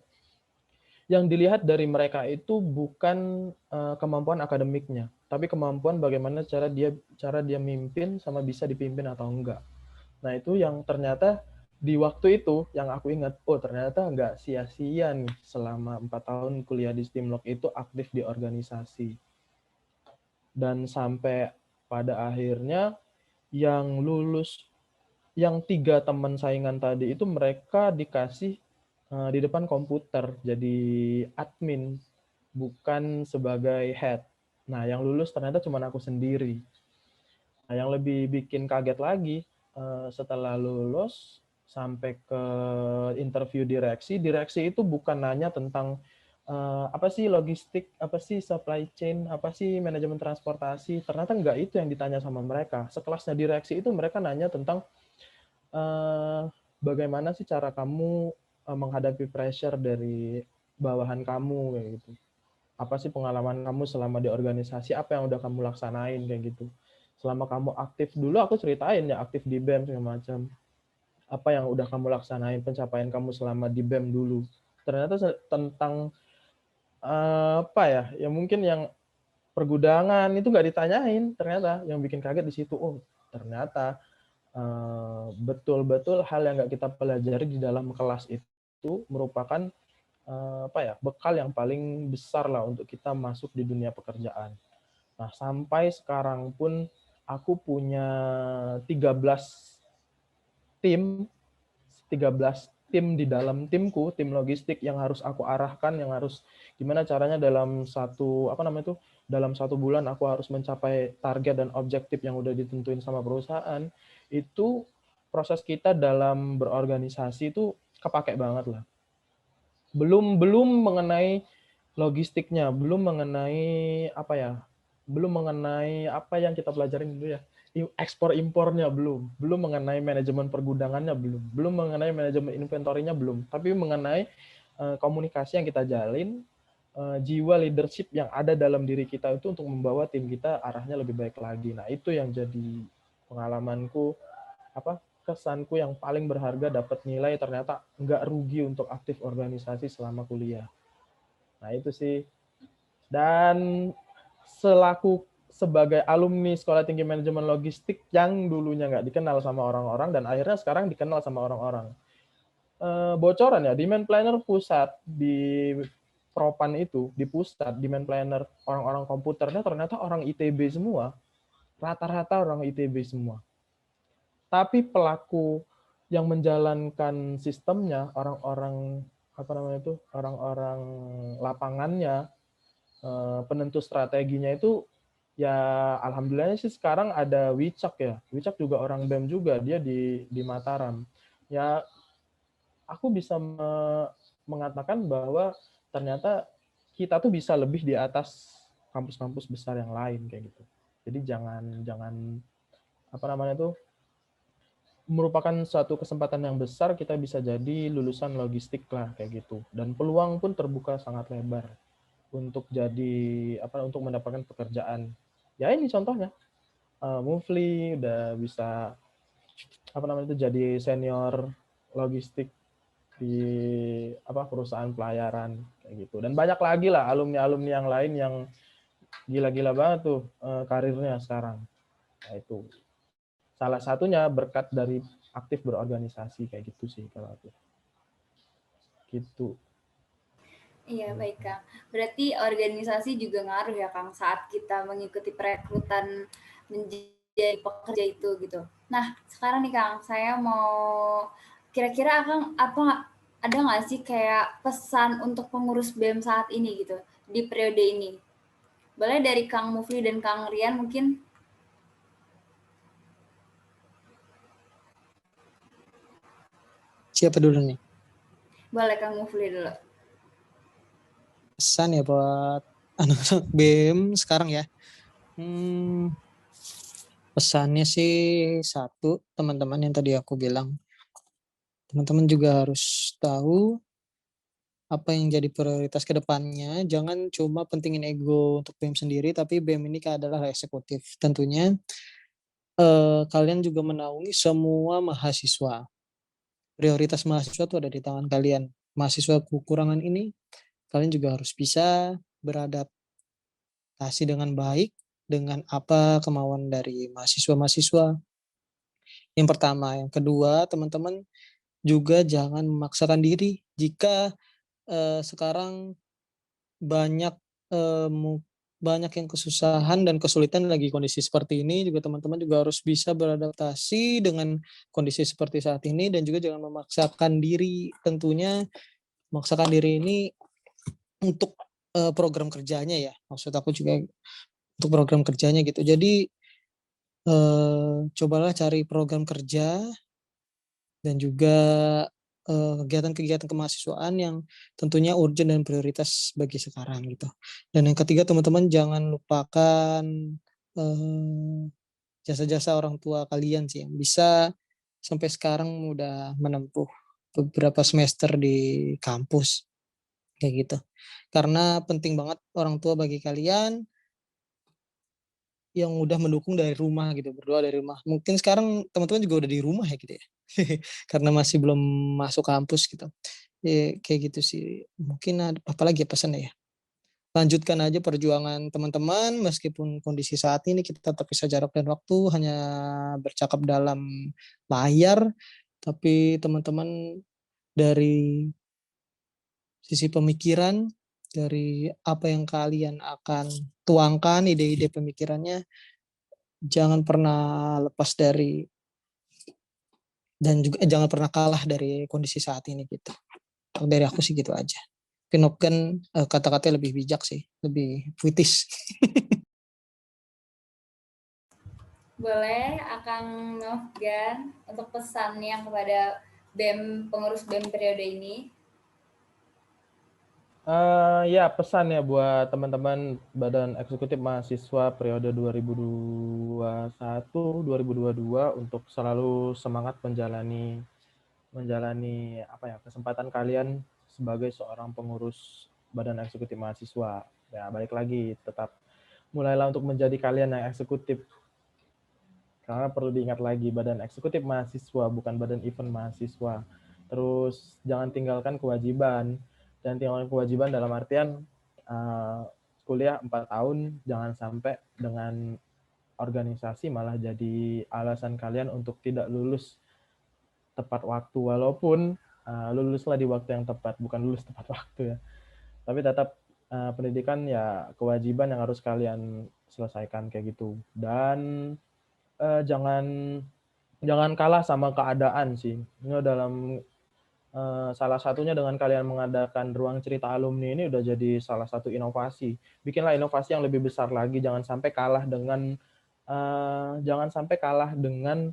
Yang dilihat dari mereka itu bukan kemampuan akademiknya, tapi kemampuan bagaimana cara dia mimpin sama bisa dipimpin atau enggak. Nah, itu yang ternyata di waktu itu yang aku ingat, ternyata enggak sia-sia nih selama 4 tahun kuliah di Stimlog itu aktif di organisasi. Dan sampai pada akhirnya yang lulus, yang 3 teman saingan tadi itu mereka dikasih di depan komputer jadi admin, bukan sebagai head. Nah, yang lulus ternyata cuma aku sendiri. Nah, yang lebih bikin kaget lagi, setelah lulus sampai ke interview direksi itu bukan nanya tentang apa sih logistik, apa sih supply chain, apa sih manajemen transportasi. Ternyata enggak itu yang ditanya sama mereka. Sekelasnya direksi itu mereka nanya tentang bagaimana sih cara kamu menghadapi pressure dari bawahan kamu kayak gitu. apa sih pengalaman kamu selama di organisasi, apa yang udah kamu laksanain kayak gitu. Selama kamu aktif dulu, aku ceritain ya aktif di BEM segala macam. Apa yang udah kamu laksanain, pencapaian kamu selama di BEM dulu. Ternyata tentang apa ya, ya mungkin yang pergudangan itu nggak ditanyain, ternyata yang bikin kaget di situ, oh ternyata betul-betul hal yang nggak kita pelajari di dalam kelas itu merupakan apa ya, bekal yang paling besar lah untuk kita masuk di dunia pekerjaan. Nah, sampai sekarang pun aku punya 13 tim 13 tim di dalam timku, tim logistik yang harus aku arahkan, yang harus gimana caranya dalam satu dalam 1 bulan aku harus mencapai target dan objektif yang udah ditentuin sama perusahaan. Itu proses kita dalam berorganisasi itu kepake banget lah. Belum mengenai logistiknya, belum mengenai apa yang kita pelajarin dulu ya, ekspor impornya belum mengenai manajemen pergudangannya belum mengenai manajemen inventorinya belum, tapi mengenai komunikasi yang kita jalin, jiwa leadership yang ada dalam diri kita itu untuk membawa tim kita arahnya lebih baik lagi. Nah, itu yang jadi pengalamanku, kesanku yang paling berharga, dapat nilai ternyata nggak rugi untuk aktif organisasi selama kuliah. Nah, itu sih. Dan sebagai alumni Sekolah Tinggi Manajemen Logistik yang dulunya nggak dikenal sama orang-orang dan akhirnya sekarang dikenal sama orang-orang. Bocoran ya, demand planner pusat di Propan itu, di pusat demand planner orang-orang komputernya ternyata orang ITB semua. Rata-rata orang ITB semua. Tapi pelaku yang menjalankan sistemnya, orang-orang orang-orang lapangannya, penentu strateginya itu ya alhamdulillahnya sih sekarang ada Wicak ya. Wicak juga orang BEM juga, dia di Mataram. Ya aku bisa mengatakan bahwa ternyata kita tuh bisa lebih di atas kampus-kampus besar yang lain kayak gitu. Jadi jangan merupakan suatu kesempatan yang besar kita bisa jadi lulusan logistik lah kayak gitu. Dan peluang pun terbuka sangat lebar untuk untuk mendapatkan pekerjaan. Ya ini contohnya. Mufli udah bisa jadi senior logistik di perusahaan pelayaran kayak gitu. Dan banyak lagi lah alumni-alumni yang lain yang gila-gila banget tuh karirnya sekarang. Nah, itu salah satunya berkat dari aktif berorganisasi kayak gitu sih kalau aku. Gitu. Iya, baik Kang. Berarti organisasi juga ngaruh ya Kang saat kita mengikuti perekrutan menjadi pekerja itu gitu. Nah, sekarang nih Kang, saya mau kira-kira Kang ada nggak sih kayak pesan untuk pengurus BEM saat ini gitu di periode ini? Boleh dari Kang Mufli dan Kang Rian mungkin? Siapa dulu nih? Boleh Kang Mufli dulu. Pesan ya buat anak-anak BEM sekarang ya. Pesannya sih satu, teman-teman yang tadi aku bilang. Teman-teman juga harus tahu apa yang jadi prioritas ke depannya. Jangan cuma pentingin ego untuk BEM sendiri, tapi BEM ini adalah eksekutif. Tentunya kalian juga menaungi semua mahasiswa. Prioritas mahasiswa itu ada di tangan kalian. Mahasiswa kekurangan ini, kalian juga harus bisa beradaptasi dengan baik dengan apa kemauan dari mahasiswa-mahasiswa. Yang pertama. Yang kedua, teman-teman juga jangan memaksakan diri. Jika sekarang banyak yang kesusahan dan kesulitan lagi kondisi seperti ini, juga teman-teman juga harus bisa beradaptasi dengan kondisi seperti saat ini dan juga jangan memaksakan diri. Tentunya memaksakan diri ini untuk program kerjanya ya. Maksud aku juga untuk program kerjanya gitu. Jadi cobalah cari program kerja dan juga kegiatan-kegiatan kemahasiswaan yang tentunya urgent dan prioritas bagi sekarang gitu. Dan yang ketiga, teman-teman jangan lupakan jasa-jasa orang tua kalian sih yang bisa sampai sekarang udah menempuh beberapa semester di kampus kayak gitu. Karena penting banget orang tua bagi kalian yang udah mendukung dari rumah gitu, berdoa dari rumah. Mungkin sekarang teman-teman juga udah di rumah ya gitu ya. Karena masih belum masuk kampus gitu. Ya, kayak gitu sih. Mungkin ada apa lagi ya pesannya ya? Lanjutkan aja perjuangan teman-teman meskipun kondisi saat ini kita terpisah jarak dan waktu, hanya bercakap dalam layar, tapi teman-teman dari sisi pemikiran, dari apa yang kalian akan tuangkan, ide-ide pemikirannya, jangan pernah lepas dari dan juga jangan pernah kalah dari kondisi saat ini gitu. Kalau dari aku sih gitu aja. Pinop kan kata-katanya lebih bijak sih, lebih puitis. Boleh Akang Nofgan untuk pesannya kepada BEM, pengurus BEM periode ini. Ya, pesan ya buat teman-teman Badan Eksekutif Mahasiswa periode 2021-2022 untuk selalu semangat menjalani apa ya, kesempatan kalian sebagai seorang pengurus Badan Eksekutif Mahasiswa. Ya, balik lagi, tetap mulailah untuk menjadi kalian yang eksekutif. Karena perlu diingat lagi, Badan Eksekutif Mahasiswa bukan badan event mahasiswa. Terus jangan tinggalkan kewajiban. Jangan tinggalkan kewajiban dalam artian kuliah 4 tahun, jangan sampai dengan organisasi malah jadi alasan kalian untuk tidak lulus tepat waktu. Walaupun luluslah di waktu yang tepat, bukan lulus tepat waktu ya. Tapi tetap pendidikan ya kewajiban yang harus kalian selesaikan kayak gitu. Dan jangan kalah sama keadaan sih. Ini dalam salah satunya dengan kalian mengadakan ruang cerita alumni ini udah jadi salah satu inovasi. Bikinlah inovasi yang lebih besar lagi. Jangan sampai kalah dengan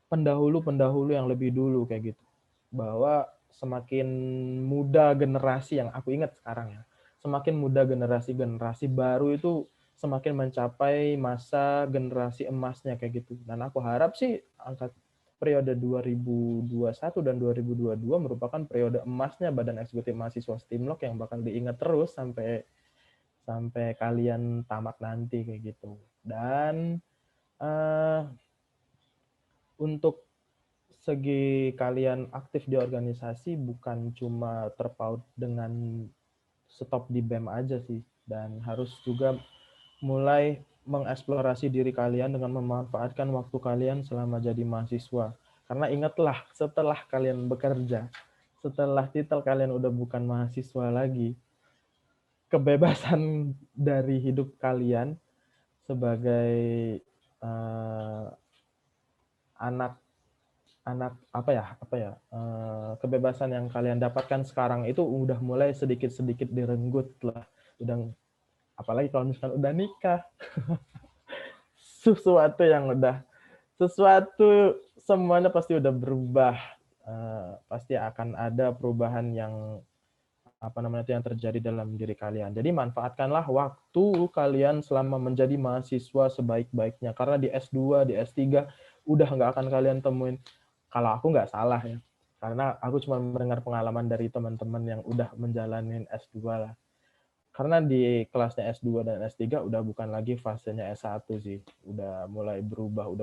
pendahulu-pendahulu yang lebih dulu kayak gitu. Bahwa semakin muda generasi yang aku ingat sekarang ya, semakin muda generasi baru itu semakin mencapai masa generasi emasnya kayak gitu. Dan aku harap sih angkat periode 2021 dan 2022 merupakan periode emasnya Badan Eksekutif Mahasiswa Stimlok yang bakal diingat terus sampai kalian tamat nanti kayak gitu. Dan untuk segi kalian aktif di organisasi bukan cuma terpaut dengan stop di BEM aja sih, dan harus juga mulai mengeksplorasi diri kalian dengan memanfaatkan waktu kalian selama jadi mahasiswa. Karena ingatlah, setelah kalian bekerja, setelah titel kalian udah bukan mahasiswa lagi, kebebasan dari hidup kalian sebagai anak kebebasan yang kalian dapatkan sekarang itu udah mulai sedikit-sedikit direnggut lah. Udah, apalagi kalau misalkan udah nikah. Semuanya pasti udah berubah. Pasti akan ada perubahan yang yang terjadi dalam diri kalian. Jadi manfaatkanlah waktu kalian selama menjadi mahasiswa sebaik-baiknya. Karena di S2, di S3 udah nggak akan kalian temuin. Kalau aku nggak salah ya, karena aku cuma mendengar pengalaman dari teman-teman yang udah menjalanin S2 lah. Karena di kelasnya S2 dan S3 udah bukan lagi fasenya S1 sih. Udah mulai berubah, udah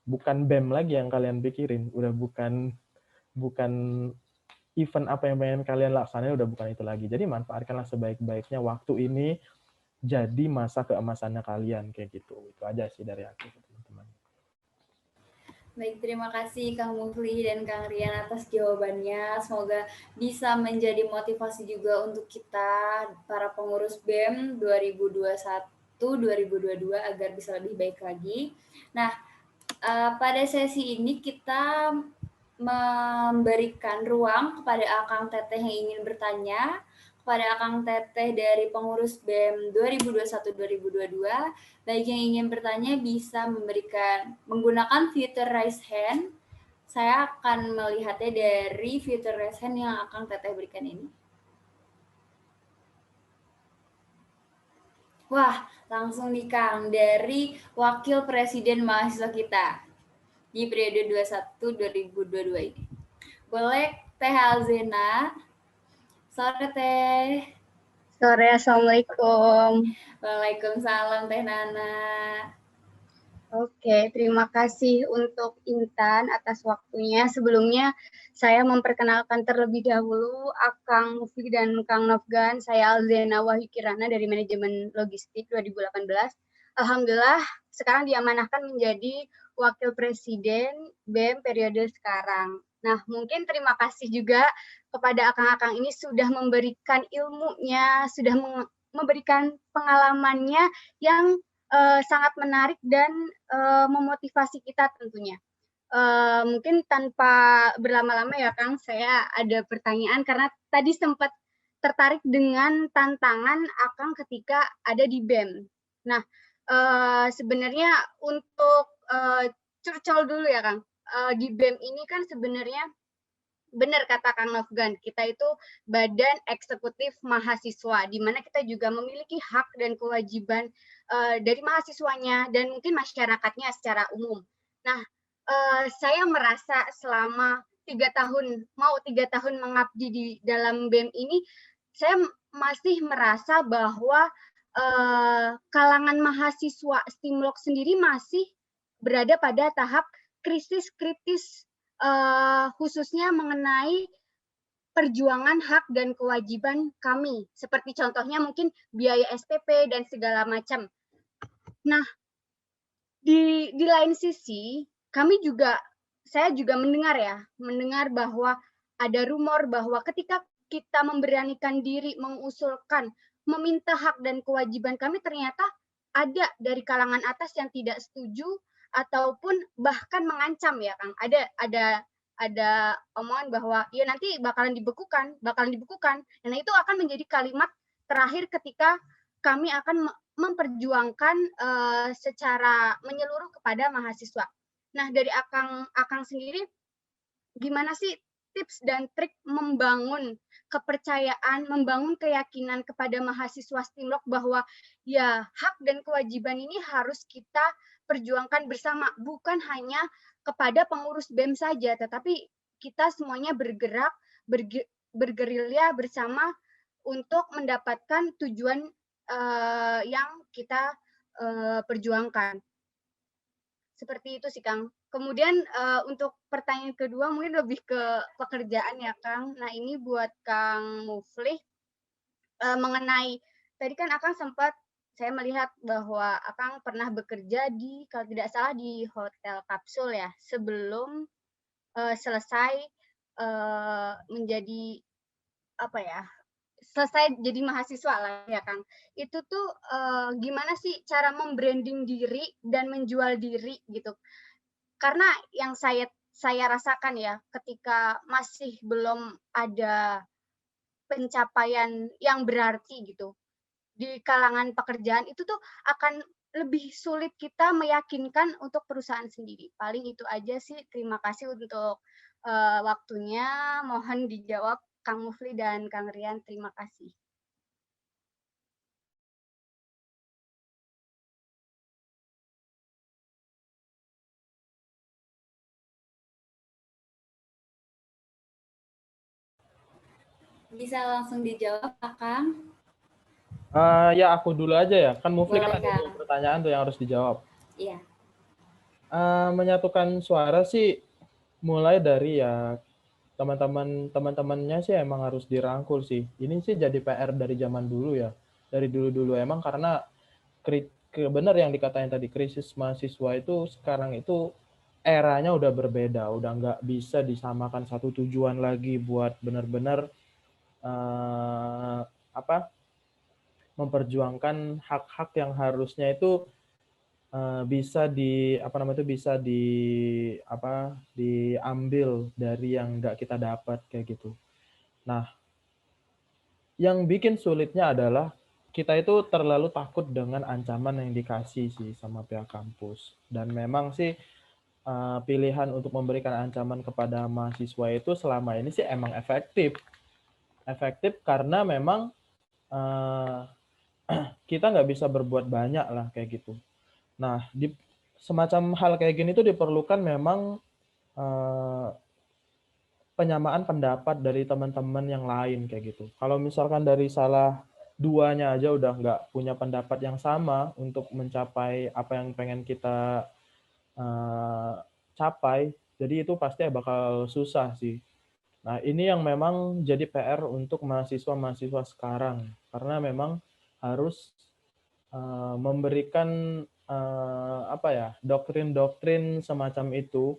bukan BEM lagi yang kalian pikirin, udah bukan event apa yang pengen kalian laksanain, udah bukan itu lagi. Jadi manfaatkanlah sebaik-baiknya waktu ini jadi masa keemasannya kalian kayak gitu. Itu aja sih dari aku, teman-teman. Baik, terima kasih Kang Mufli dan Kang Rian atas jawabannya. Semoga bisa menjadi motivasi juga untuk kita para pengurus BEM 2021-2022 agar bisa lebih baik lagi. Nah, pada sesi ini kita memberikan ruang kepada Akang Teteh yang ingin bertanya, kepada Akang Teteh dari pengurus BEM 2021-2022. Bagi yang ingin bertanya bisa menggunakan fitur raise hand. Saya akan melihatnya dari fitur raise hand yang Akang Teteh berikan ini. Wah, langsung nih Kang, dari Wakil Presiden Mahasiswa kita di periode 21-2022 ini. Boleh Teh Alzena Sore Teh. Sore, Assalamualaikum. Waalaikumsalam Teh Nana. Oke, terima kasih untuk Intan atas waktunya. Sebelumnya saya memperkenalkan terlebih dahulu Akang Mufli dan Kang Nofgan. Saya Alzena Wahyu Kirana dari Manajemen Logistik 2018. Alhamdulillah sekarang diamanahkan menjadi Wakil Presiden BEM periode sekarang. Nah, mungkin terima kasih juga kepada akang-akang ini sudah memberikan ilmunya, sudah memberikan pengalamannya yang sangat menarik dan memotivasi kita tentunya. Mungkin tanpa berlama-lama ya Kang, saya ada pertanyaan karena tadi sempat tertarik dengan tantangan Akang ketika ada di BEM. Nah, sebenarnya untuk curcol dulu ya Kang, di BEM ini kan sebenarnya benar kata Kang Nofgan, kita itu badan eksekutif mahasiswa, di mana kita juga memiliki hak dan kewajiban dari mahasiswanya dan mungkin masyarakatnya secara umum. Nah, saya merasa selama 3 tahun, mau 3 tahun mengabdi di dalam BEM ini, saya masih merasa bahwa kalangan mahasiswa Stimlok sendiri masih berada pada tahap kritis khususnya mengenai perjuangan hak dan kewajiban kami. Seperti contohnya mungkin biaya SPP dan segala macam. Nah, di lain sisi, saya juga mendengar bahwa ada rumor bahwa ketika kita memberanikan diri mengusulkan, meminta hak dan kewajiban kami, ternyata ada dari kalangan atas yang tidak setuju ataupun bahkan mengancam ya Kang. Ada omongan bahwa ya nanti bakalan dibekukan. Dan itu akan menjadi kalimat terakhir ketika kami akan memperjuangkan secara menyeluruh kepada mahasiswa. Nah, dari Akang sendiri, gimana sih tips dan trik membangun kepercayaan, membangun keyakinan kepada mahasiswa Stimlok bahwa ya hak dan kewajiban ini harus kita perjuangkan bersama, bukan hanya kepada pengurus BEM saja, tetapi kita semuanya bergerilya bersama untuk mendapatkan tujuan yang kita perjuangkan. Seperti itu sih Kang. Kemudian untuk pertanyaan kedua mungkin lebih ke pekerjaan ya Kang. Nah ini buat Kang Mufli mengenai tadi kan Akang sempat saya melihat bahwa Akang pernah bekerja di kalau tidak salah di Hotel Kapsul ya sebelum selesai menjadi apa ya selesai jadi mahasiswa lah ya Kang. Itu tuh gimana sih cara membranding diri dan menjual diri gitu. Karena yang saya rasakan ya ketika masih belum ada pencapaian yang berarti gitu di kalangan pekerjaan itu tuh akan lebih sulit kita meyakinkan untuk perusahaan sendiri. Paling itu aja sih. Terima kasih untuk waktunya. Mohon dijawab Kang Mufli dan Kang Rian. Terima kasih. Bisa langsung dijawab, Kang? Ya aku dulu aja ya. Kan Mufli kan Boleh, ada Kang. pertanyaan tuh yang harus dijawab. Iya. Menyatukan suara sih mulai dari ya teman-temannya sih emang harus dirangkul sih. Ini sih jadi PR dari zaman dulu ya. Dari dulu-dulu emang karena benar yang dikatain tadi krisis mahasiswa itu sekarang itu eranya udah berbeda, udah nggak bisa disamakan satu tujuan lagi buat benar-benar memperjuangkan hak-hak yang harusnya itu bisa diambil dari yang nggak kita dapat kayak gitu. Nah, yang bikin sulitnya adalah kita itu terlalu takut dengan ancaman yang dikasih sih sama pihak kampus. Dan memang sih pilihan untuk memberikan ancaman kepada mahasiswa itu selama ini sih emang efektif. Efektif karena memang kita nggak bisa berbuat banyak lah kayak gitu. Nah, di semacam hal kayak gini tuh diperlukan memang penyamaan pendapat dari teman-teman yang lain kayak gitu. Kalau misalkan dari salah duanya aja udah nggak punya pendapat yang sama untuk mencapai apa yang pengen kita capai, jadi itu pasti bakal susah sih. Nah, ini yang memang jadi PR untuk mahasiswa-mahasiswa sekarang, karena memang harus memberikan doktrin-doktrin semacam itu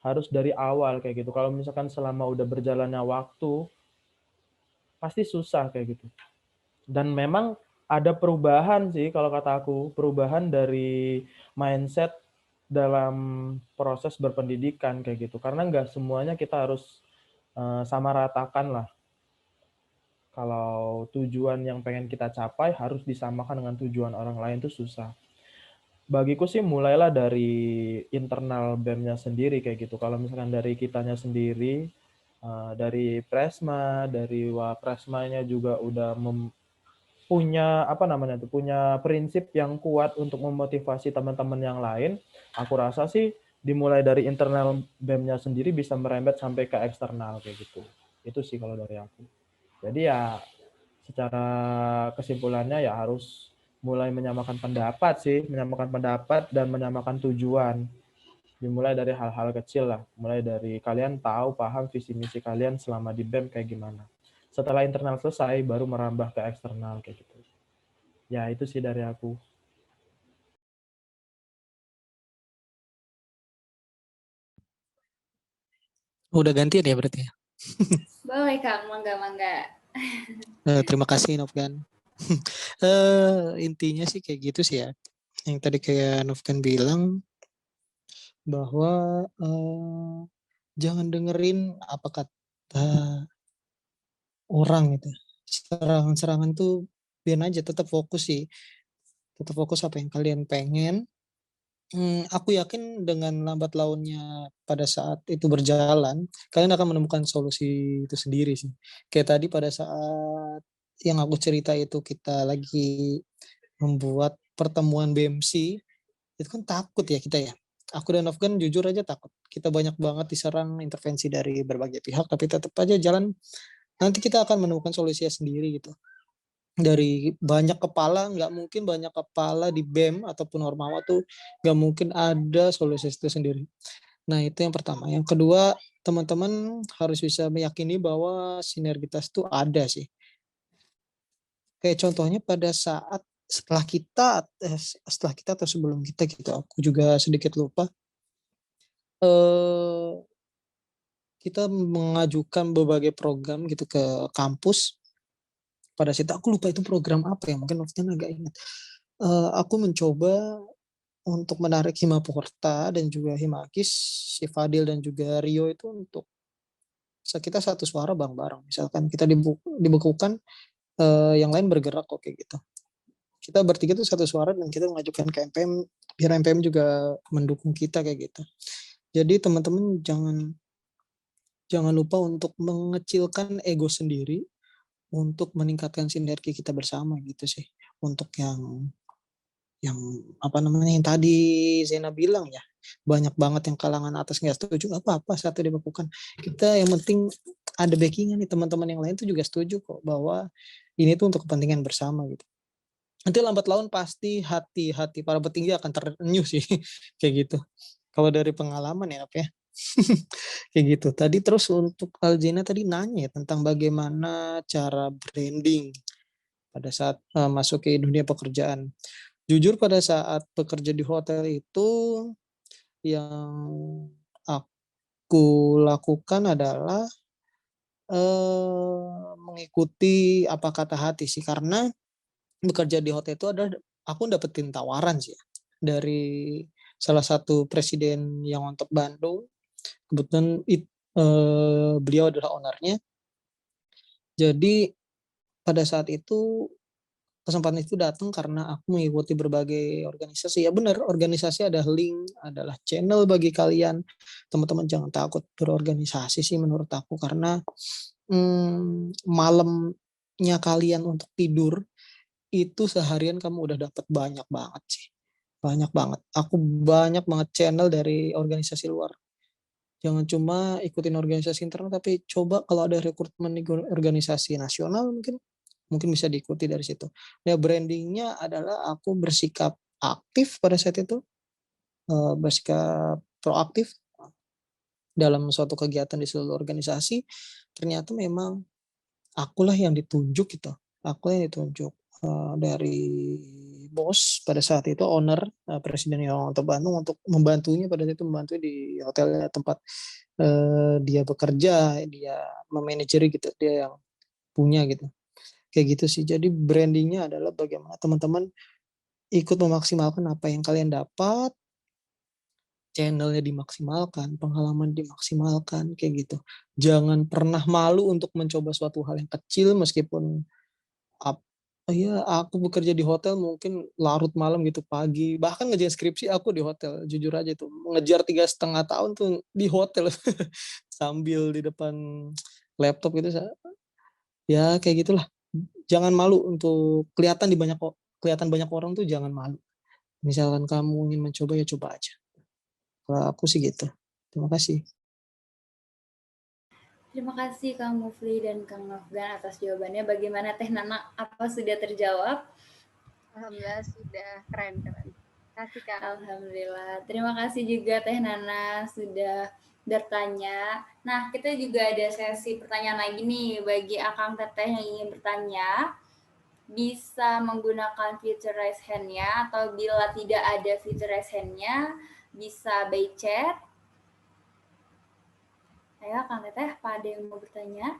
harus dari awal kayak gitu. Kalau misalkan selama udah berjalannya waktu, pasti susah kayak gitu. Dan memang ada perubahan sih kalau kata aku, perubahan dari mindset dalam proses berpendidikan kayak gitu. Karena nggak semuanya kita harus sama ratakan lah. Kalau tujuan yang pengen kita capai harus disamakan dengan tujuan orang lain itu susah. Bagiku sih mulailah dari internal BEM-nya sendiri kayak gitu. Kalau misalkan dari kitanya sendiri, dari Presma, dari Wapresmanya juga udah punya prinsip yang kuat untuk memotivasi teman-teman yang lain. Aku rasa sih dimulai dari internal BEM-nya sendiri bisa merembet sampai ke eksternal kayak gitu. Itu sih kalau dari aku. Jadi ya secara kesimpulannya ya harus mulai menyamakan pendapat dan menyamakan tujuan. Dimulai dari hal-hal kecil lah, mulai dari kalian tahu, paham visi misi kalian selama di BEM kayak gimana. Setelah internal selesai, baru merambah ke eksternal kayak gitu. Ya itu sih dari aku. Udah gantian ya berarti ya? Boleh Kak, mangga-mangga. Terima kasih Novgan. Intinya sih kayak gitu sih ya. Yang tadi kayak Novgan bilang bahwa jangan dengerin apa kata orang gitu. Serangan-serangan tuh biar aja tetap fokus sih. Tetap fokus apa yang kalian pengen. Aku yakin dengan lambat launnya pada saat itu berjalan, kalian akan menemukan solusi itu sendiri sih. Kayak tadi pada saat yang aku cerita itu kita lagi membuat pertemuan BMC, itu kan takut ya kita ya. Aku dan Afgan jujur aja takut. Kita banyak banget diserang intervensi dari berbagai pihak, tapi tetap aja jalan. Nanti kita akan menemukan solusinya sendiri gitu. Dari banyak kepala, nggak mungkin banyak kepala di BEM ataupun Ormawa tuh nggak mungkin ada solusi itu sendiri. Nah itu yang pertama. Yang kedua, teman-teman harus bisa meyakini bahwa sinergitas itu ada sih. Kayak contohnya pada saat setelah kita atau sebelum kita gitu, aku juga sedikit lupa. Kita mengajukan berbagai program gitu ke kampus. Pada saat aku lupa itu program apa ya, mungkin waktu agak ingat. Aku mencoba untuk menarik Himaporta dan juga Himakis, si Fadil dan juga Rio itu untuk kita satu suara bareng-bareng. Misalkan kita dibekukan, yang lain bergerak kok kayak gitu. Kita bertiga itu satu suara dan kita mengajukan ke MPM, biar MPM juga mendukung kita kayak gitu. Jadi teman-teman jangan lupa untuk mengecilkan ego sendiri untuk meningkatkan sinergi kita bersama gitu sih. Untuk yang yang tadi Zena bilang ya, banyak banget yang kalangan atas nggak setuju, nggak apa-apa satu dibekukan. Kita yang penting ada backing-nya nih, teman-teman yang lain tuh juga setuju kok bahwa ini tuh untuk kepentingan bersama gitu. Nanti lambat laun pasti hati para petinggi akan terenyuh sih kayak gitu. Kalau dari pengalaman ya, ya. Kayak gitu. Tadi terus untuk Aljena tadi nanya tentang bagaimana cara branding pada saat masuk ke dunia pekerjaan. Jujur pada saat bekerja di hotel itu yang aku lakukan adalah mengikuti apa kata hati sih, karena bekerja di hotel itu adalah aku dapetin tawaran sih ya, dari salah satu presiden yang untuk Bandung. Kebetulan beliau adalah ownernya. Jadi pada saat itu kesempatan itu datang karena aku mengikuti berbagai organisasi. Ya benar, organisasi adalah link, adalah channel bagi kalian. Teman-teman jangan takut berorganisasi sih menurut aku, karena malamnya kalian untuk tidur itu seharian kamu udah dapat banyak banget sih. Banyak banget. Aku banyak banget channel dari organisasi luar. Jangan cuma ikutin organisasi internal, tapi coba kalau ada rekrutmen di organisasi nasional mungkin bisa diikuti dari situ. Nah, brandingnya adalah aku bersikap aktif pada saat itu, bersikap proaktif dalam suatu kegiatan di seluruh organisasi. Ternyata memang akulah yang ditunjuk gitu. Aku yang ditunjuk dari bos pada saat itu, owner, Presiden Yohanto Bandung, untuk membantunya pada saat itu, membantu di hotel tempat dia bekerja, dia memanajeri gitu, dia yang punya gitu. Kayak gitu sih. Jadi brandingnya adalah bagaimana teman-teman ikut memaksimalkan apa yang kalian dapat, channelnya dimaksimalkan, pengalaman dimaksimalkan, kayak gitu. Jangan pernah malu untuk mencoba suatu hal yang kecil, meskipun ya aku bekerja di hotel mungkin larut malam gitu, pagi, bahkan ngerjain skripsi aku di hotel, jujur aja tuh, mengejar 3,5 tahun tuh di hotel sambil di depan laptop gitu, ya kayak gitulah. Jangan malu untuk kelihatan banyak orang tuh, jangan malu. Misalkan kamu ingin mencoba, ya coba aja. Kalau aku sih gitu. Terima kasih. Terima kasih Kang Mufli dan Kang Nofgan atas jawabannya. Bagaimana Teh Nana? Apa sudah terjawab? Alhamdulillah sudah keren. Kasih Kang. Alhamdulillah. Terima kasih juga Teh Nana sudah bertanya. Nah, kita juga ada sesi pertanyaan lagi nih bagi Akang Teteh yang ingin bertanya. Bisa menggunakan fitur raise hand-nya, atau bila tidak ada fitur raise hand-nya, bisa by chat. Ayo Kang Teteh, apa ada yang mau bertanya?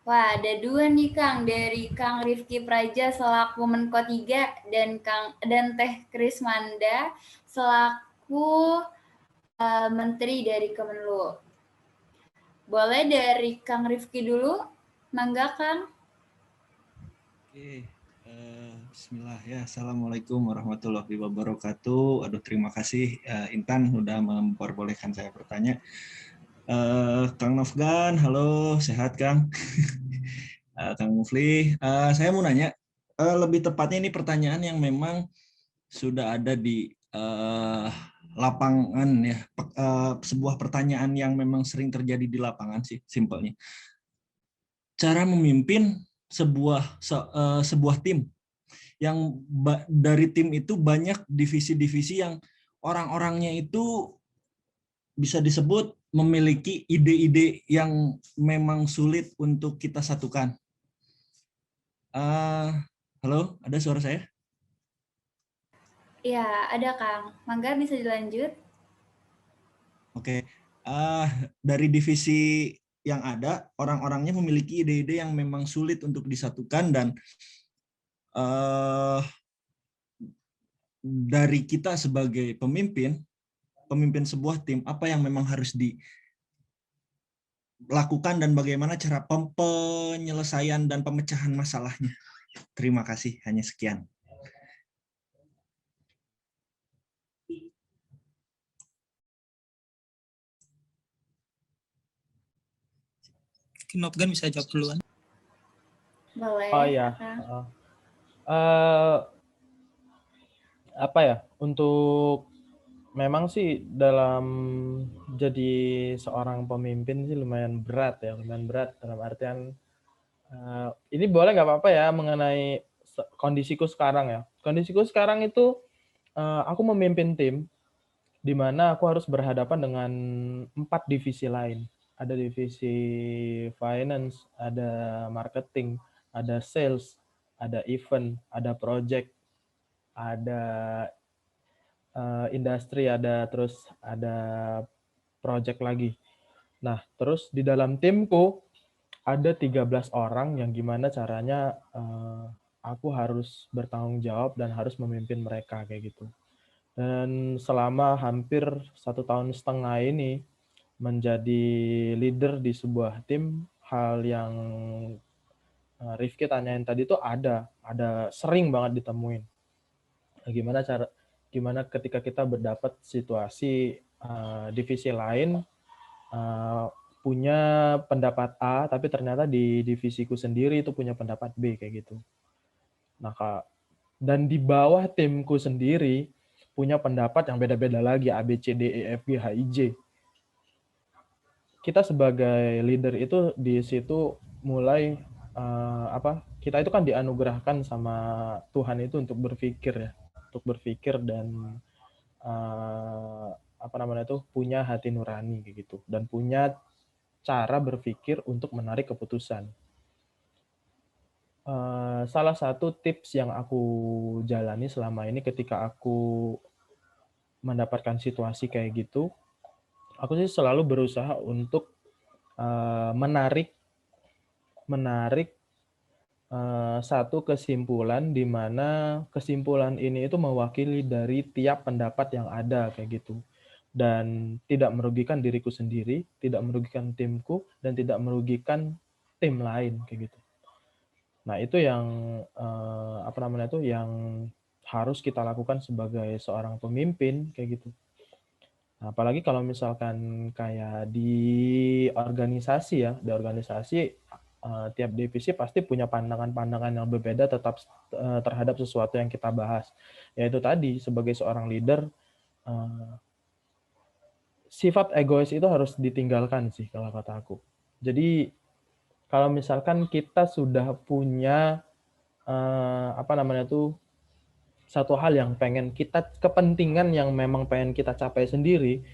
Wah, ada dua nih Kang, dari Kang Rifki Praja selaku Menko 3 dan Teh Krismanda selaku Menteri dari Kemenlu. Boleh dari Kang Rifki dulu? Mangga Kang. Oke, bismillah ya. Assalamualaikum warahmatullahi wabarakatuh. Aduh, terima kasih Intan udah memperbolehkan saya bertanya. Kang Nofgan, halo, sehat Kang? Kang Mufli, saya mau nanya, lebih tepatnya ini pertanyaan yang memang sudah ada di lapangan ya, sebuah pertanyaan yang memang sering terjadi di lapangan sih, simpelnya. Cara memimpin sebuah tim, yang dari tim itu banyak divisi-divisi yang orang-orangnya itu bisa disebut memiliki ide-ide yang memang sulit untuk kita satukan. Halo, ada suara saya? Iya, ada Kang. Mangga bisa dilanjut. Oke, dari divisi yang ada, orang-orangnya memiliki ide-ide yang memang sulit untuk disatukan, dan dari kita sebagai pemimpin sebuah tim, apa yang memang harus dilakukan dan bagaimana cara penyelesaian dan pemecahan masalahnya. Terima kasih, hanya sekian. Nofgan bisa jawab duluan. Boleh. Oh iya. Apa ya, untuk memang sih dalam jadi seorang pemimpin sih lumayan berat dalam artian ini boleh nggak apa-apa ya mengenai kondisiku sekarang ya. Kondisiku sekarang itu aku memimpin tim di mana aku harus berhadapan dengan 4 divisi lain. Ada divisi finance, ada marketing, ada sales, ada event, ada project, ada industri, terus ada project lagi. Nah, terus di dalam timku ada 13 orang yang gimana caranya aku harus bertanggung jawab dan harus memimpin mereka kayak gitu. Dan selama hampir 1,5 tahun ini menjadi leader di sebuah tim, hal yang Rifki tanyain tadi tuh ada sering banget ditemuin. Gimana ketika kita berdapat situasi divisi lain punya pendapat A, tapi ternyata di divisiku sendiri itu punya pendapat B kayak gitu. Nah, Dan di bawah timku sendiri punya pendapat yang beda-beda lagi, A, B, C, D, E, F, G, H, I, J. Kita sebagai leader itu di situ mulai kita itu kan dianugerahkan sama Tuhan itu untuk berpikir ya, untuk berpikir dan punya hati nurani kayak gitu, dan punya cara berpikir untuk menarik keputusan. Salah satu tips yang aku jalani selama ini ketika aku mendapatkan situasi kayak gitu, aku sih selalu berusaha untuk menarik satu kesimpulan, di mana kesimpulan ini itu mewakili dari tiap pendapat yang ada kayak gitu, dan tidak merugikan diriku sendiri, tidak merugikan timku, dan tidak merugikan tim lain kayak gitu. Nah, itu yang yang harus kita lakukan sebagai seorang pemimpin kayak gitu. Nah, apalagi kalau misalkan kayak di organisasi ya, di organisasi tiap divisi pasti punya pandangan-pandangan yang berbeda tetap terhadap sesuatu yang kita bahas. Yaitu tadi, sebagai seorang leader, sifat egois itu harus ditinggalkan sih kalau kata aku. Jadi kalau misalkan kita sudah punya satu hal yang kepentingan yang memang pengen kita capai sendiri,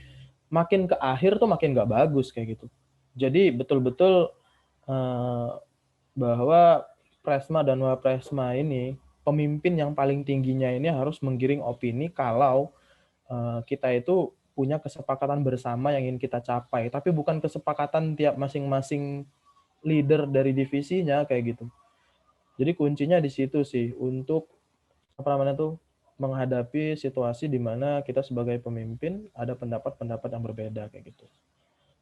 makin ke akhir tuh makin nggak bagus kayak gitu. Jadi betul-betul bahwa Presma dan Wapresma ini, pemimpin yang paling tingginya ini harus menggiring opini kalau kita itu punya kesepakatan bersama yang ingin kita capai, tapi bukan kesepakatan tiap masing-masing leader dari divisinya kayak gitu. Jadi kuncinya di situ sih, untuk menghadapi situasi di mana kita sebagai pemimpin ada pendapat-pendapat yang berbeda kayak gitu.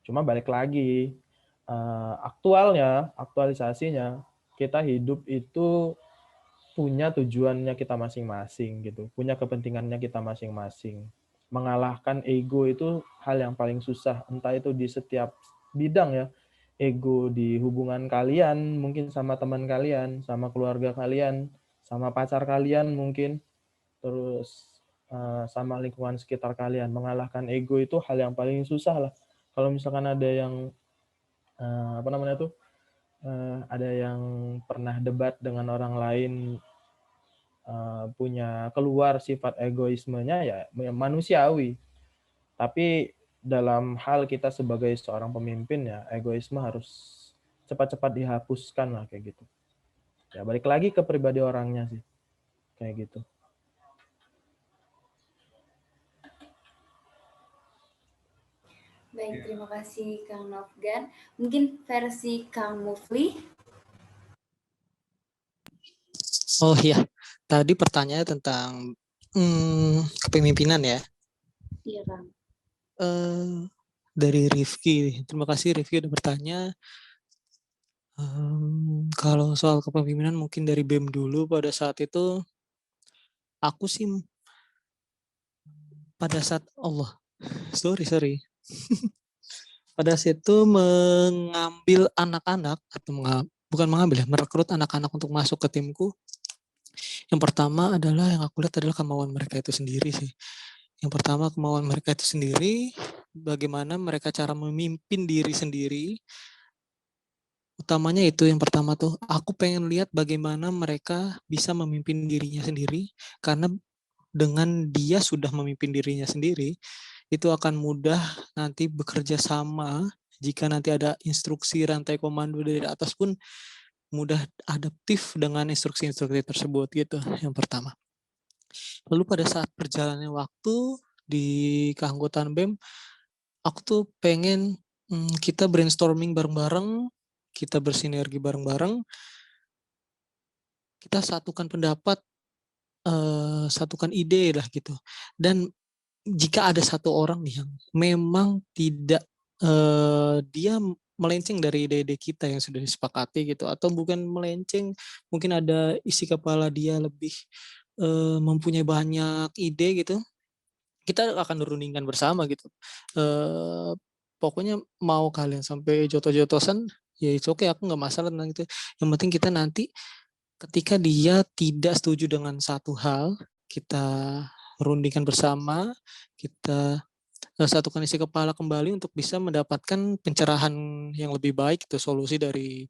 Cuma balik lagi, aktualisasinya, kita hidup itu punya tujuannya kita masing-masing gitu, punya kepentingannya kita masing-masing. Mengalahkan ego itu hal yang paling susah, entah itu di setiap bidang ya. Ego di hubungan kalian, mungkin sama teman kalian, sama keluarga kalian, sama pacar kalian mungkin, terus sama lingkungan sekitar kalian. Mengalahkan ego itu hal yang paling susah lah. Kalau misalkan ada yang ada yang pernah debat dengan orang lain, punya keluar sifat egoismenya, ya manusiawi. Tapi dalam hal kita sebagai seorang pemimpin ya, egoisme harus cepat-cepat dihapuskan lah kayak gitu. Ya balik lagi ke pribadi orangnya sih, kayak gitu. Baik, terima kasih Kang Nofgan. Mungkin versi Kang Mufli. Oh iya, tadi pertanyaannya tentang kepemimpinan ya. Iya, Kang. Dari Rifki, terima kasih Rifki udah bertanya. Kalau soal kepemimpinan mungkin dari BEM dulu, pada saat itu aku sih pada saat sorry pada saat itu mengambil anak-anak, atau bukan mengambil ya, merekrut anak-anak untuk masuk ke timku. Yang pertama adalah yang aku lihat adalah kemauan mereka itu sendiri sih. Yang pertama kemauan mereka itu sendiri, bagaimana mereka cara memimpin diri sendiri. Utamanya itu yang pertama tuh, aku pengen lihat bagaimana mereka bisa memimpin dirinya sendiri, karena dengan dia sudah memimpin dirinya sendiri, itu akan mudah nanti bekerja sama. Jika nanti ada instruksi rantai komando dari atas pun mudah adaptif dengan instruksi-instruksi tersebut gitu, yang pertama. Lalu pada saat perjalannya waktu di keanggotaan BEM, aku tuh pengen kita brainstorming bareng-bareng, kita bersinergi bareng-bareng, kita satukan pendapat, satukan ide lah gitu. Dan jika ada satu orang nih yang memang tidak dia melenceng dari ide-ide kita yang sudah disepakati gitu, atau bukan melenceng, mungkin ada isi kepala dia lebih mempunyai banyak ide gitu, kita akan rundingkan bersama gitu. Pokoknya mau kalian sampai jotos-jotosan, ya it's okay, aku nggak masalah tentang itu. Yang penting kita nanti ketika dia tidak setuju dengan satu hal, kita rundingkan bersama, kita satukan isi kepala kembali untuk bisa mendapatkan pencerahan yang lebih baik, itu solusi dari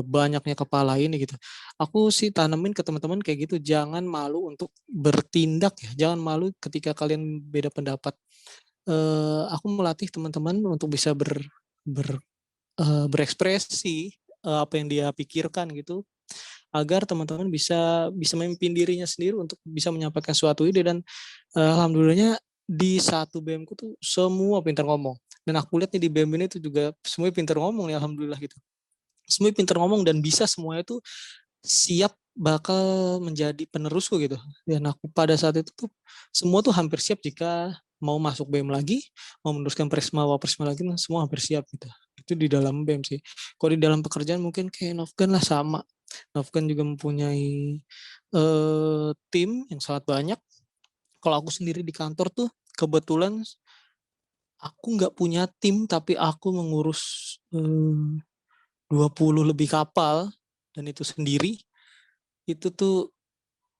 banyaknya kepala ini gitu. Aku sih tanemin ke teman-teman kayak gitu, jangan malu untuk bertindak ya, jangan malu ketika kalian beda pendapat. Aku melatih teman-teman untuk bisa berekspresi apa yang dia pikirkan gitu, agar teman-teman bisa memimpin dirinya sendiri untuk bisa menyampaikan suatu ide. Dan alhamdulillahnya di satu BEM ku tuh semua pintar ngomong, dan aku lihat nih di BEM ini tuh juga semuanya pintar ngomong nih, alhamdulillah gitu. Semuanya pintar ngomong dan bisa semuanya tuh siap bakal menjadi penerusku gitu. Dan aku pada saat itu tuh semua tuh hampir siap, jika mau masuk BEM lagi, mau meneruskan Presma lagi, semua hampir siap gitu. Itu di dalam BEM sih. Kalau di dalam pekerjaan mungkin kayak Novgan lah, sama. Novgan juga mempunyai tim yang sangat banyak. Kalau aku sendiri di kantor tuh kebetulan aku nggak punya tim, tapi aku mengurus 20 lebih kapal, dan itu sendiri. Itu tuh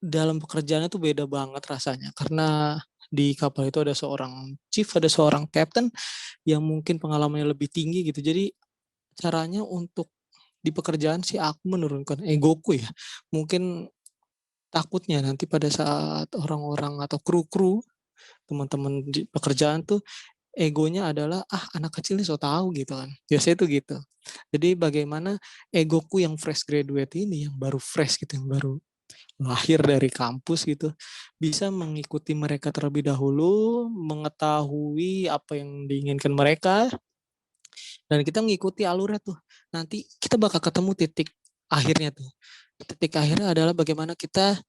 dalam pekerjaannya tuh beda banget rasanya, karena di kapal itu ada seorang chief, ada seorang captain yang mungkin pengalamannya lebih tinggi gitu. Jadi caranya untuk di pekerjaan sih aku menurunkan egoku ya. Mungkin takutnya nanti pada saat orang-orang atau kru-kru, teman-teman di pekerjaan tuh egonya adalah anak kecil nih so tahu gitu kan. Biasanya tuh gitu. Jadi bagaimana egoku yang fresh graduate ini, yang baru fresh gitu, yang baru lahir dari kampus gitu, bisa mengikuti mereka terlebih dahulu, mengetahui apa yang diinginkan mereka, dan kita mengikuti alurnya tuh. Nanti kita bakal ketemu titik akhirnya tuh. Titik akhirnya adalah bagaimana kita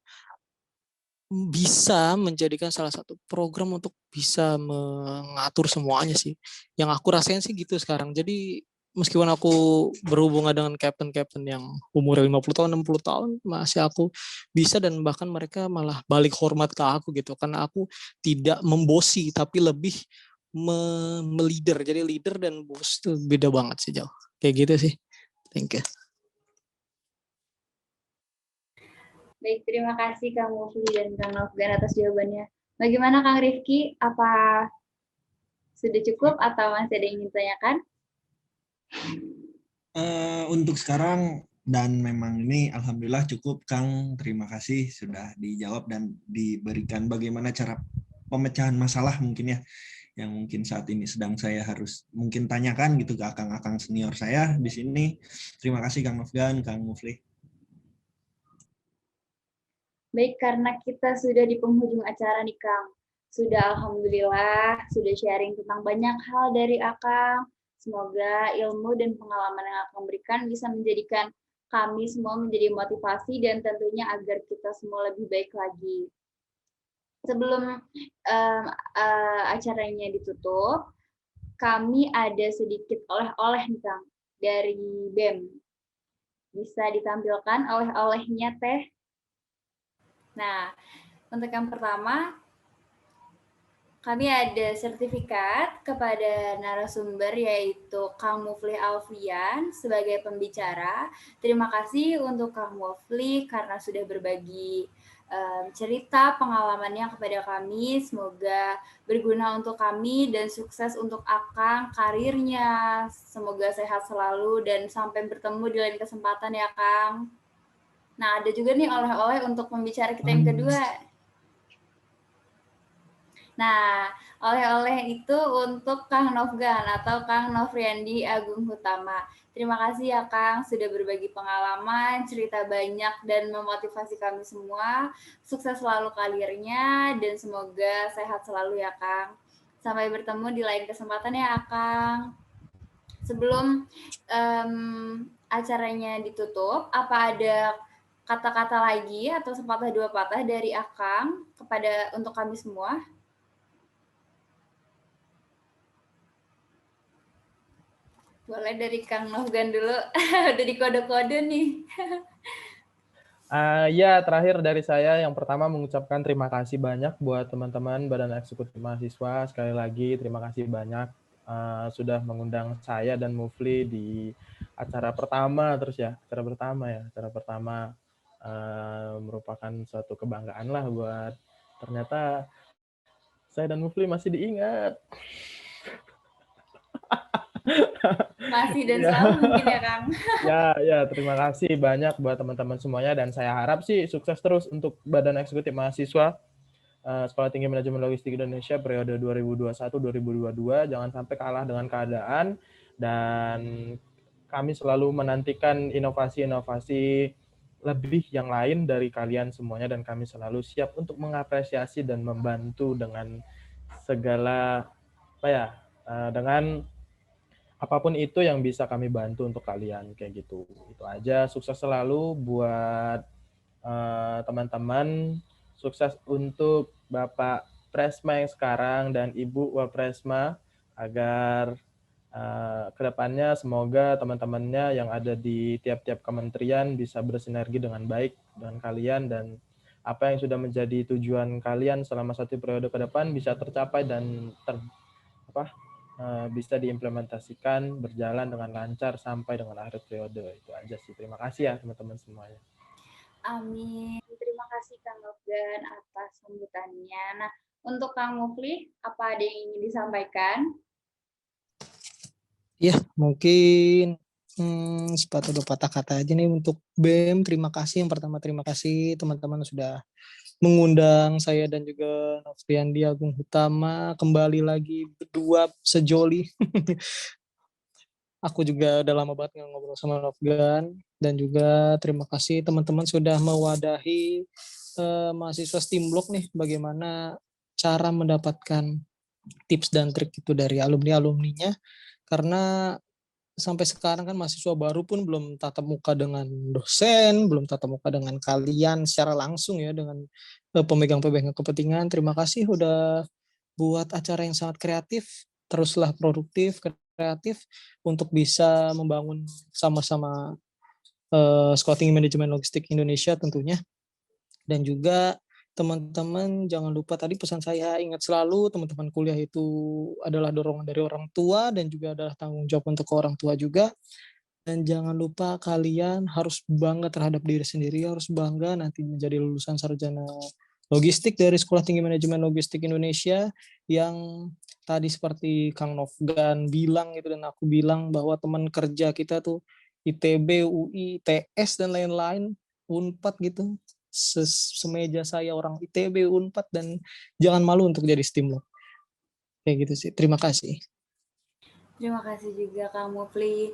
bisa menjadikan salah satu program untuk bisa mengatur semuanya sih. Yang aku rasain sih gitu sekarang. Jadi meskipun aku berhubungan dengan captain-captain yang umurnya 50 tahun, 60 tahun, masih aku bisa, dan bahkan mereka malah balik hormat ke aku gitu. Karena aku tidak membosi, tapi lebih meleader. Jadi leader dan bos itu beda banget sih, jauh. Kayak gitu sih. Thank you. Baik, terima kasih Kang Mufli dan Kang Novgan atas jawabannya. Bagaimana Kang Rifki? Apa sudah cukup atau masih ada yang ingin ditanyakan? Untuk sekarang, dan memang ini alhamdulillah cukup, Kang. Terima kasih sudah dijawab dan diberikan bagaimana cara pemecahan masalah mungkin ya, yang mungkin saat ini sedang saya harus mungkin tanyakan gitu ke akang-akang senior saya di sini. Terima kasih Kang Novgan, Kang Mufli. Baik, karena kita sudah di penghujung acara nih Kang. Sudah alhamdulillah, sudah sharing tentang banyak hal dari Akang. Semoga ilmu dan pengalaman yang Akang berikan bisa menjadikan kami semua menjadi motivasi dan tentunya agar kita semua lebih baik lagi. Sebelum acaranya ditutup, kami ada sedikit oleh-oleh nih Kang dari BEM. Bisa ditampilkan oleh-olehnya teh. Nah, untuk yang pertama, kami ada sertifikat kepada narasumber yaitu Kang Mufli Alfian sebagai pembicara. Terima kasih untuk Kang Mufli karena sudah berbagi cerita pengalamannya kepada kami. Semoga berguna untuk kami dan sukses untuk Akang karirnya. Semoga sehat selalu dan sampai bertemu di lain kesempatan ya Kang. Nah, ada juga nih oleh-oleh untuk pembicara kita yang kedua. Nah, oleh-oleh itu untuk Kang Novgan atau Kang Novriandi Agung Hutama. Terima kasih ya Kang sudah berbagi pengalaman, cerita banyak, dan memotivasi kami semua. Sukses selalu karirnya dan semoga sehat selalu ya Kang. Sampai bertemu di lain kesempatan ya Kang. Sebelum acaranya ditutup, apa ada kata-kata lagi atau sepatah dua patah dari Akang kepada untuk kami semua? Boleh dari Kang Novgan dulu. Udah di kode-kode nih. Ya, terakhir dari saya yang pertama mengucapkan terima kasih banyak buat teman-teman Badan Eksekutif Mahasiswa. Sekali lagi terima kasih banyak sudah mengundang saya dan Mufli di acara pertama merupakan suatu kebanggaan lah buat ternyata saya dan Mufli masih diingat. Masih dan Ya. selalu mungkin ya, Kang. Ya, terima kasih banyak buat teman-teman semuanya dan saya harap sih sukses terus untuk Badan Eksekutif Mahasiswa Sekolah Tinggi Manajemen Logistik Indonesia periode 2021-2022. Jangan sampai kalah dengan keadaan dan kami selalu menantikan inovasi-inovasi lebih yang lain dari kalian semuanya dan kami selalu siap untuk mengapresiasi dan membantu dengan segala dengan apapun itu yang bisa kami bantu untuk kalian kayak gitu. Itu aja, sukses selalu buat teman-teman, sukses untuk Bapak Presma yang sekarang dan Ibu Wapresma agar kedepannya semoga teman-temannya yang ada di tiap-tiap kementerian bisa bersinergi dengan baik dengan kalian dan apa yang sudah menjadi tujuan kalian selama 1 periode ke depan bisa tercapai dan bisa diimplementasikan berjalan dengan lancar sampai dengan akhir periode. Itu aja sih. Terima kasih ya teman-teman semuanya. Amin. Terima kasih Kang Nofgan atas sambutannya. Nah, untuk Kang Mufli, apa ada yang ingin disampaikan? Ya, mungkin sepatah dua patah kata aja nih untuk BEM. Terima kasih. Yang pertama, terima kasih teman-teman sudah mengundang saya dan juga Nofriandi Agung Utama kembali lagi berdua sejoli. Aku juga udah lama banget ngobrol sama Nofgan dan juga terima kasih teman-teman sudah mewadahi mahasiswa STIMBLOK nih bagaimana cara mendapatkan tips dan trik itu dari alumni-alumninya karena sampai sekarang kan mahasiswa baru pun belum tatap muka dengan dosen, belum tatap muka dengan kalian secara langsung ya dengan pemegang-pemegang kepentingan. Terima kasih udah buat acara yang sangat kreatif, teruslah produktif, kreatif untuk bisa membangun sama-sama Sekolah Tinggi Manajemen Logistik Indonesia tentunya. Dan juga teman-teman jangan lupa tadi pesan saya, ingat selalu teman-teman kuliah itu adalah dorongan dari orang tua dan juga adalah tanggung jawab untuk orang tua juga. Dan jangan lupa kalian harus bangga terhadap diri sendiri, harus bangga nanti menjadi lulusan sarjana logistik dari Sekolah Tinggi Manajemen Logistik Indonesia yang tadi seperti Kang Nofgan bilang itu dan aku bilang bahwa teman kerja kita tuh ITB, UI, ITS dan lain-lain, Unpad gitu. Semeja saya orang ITB, Unpad dan jangan malu untuk jadi STIMLOK. Kayak gitu sih. Terima kasih. Terima kasih juga Kang Mufli.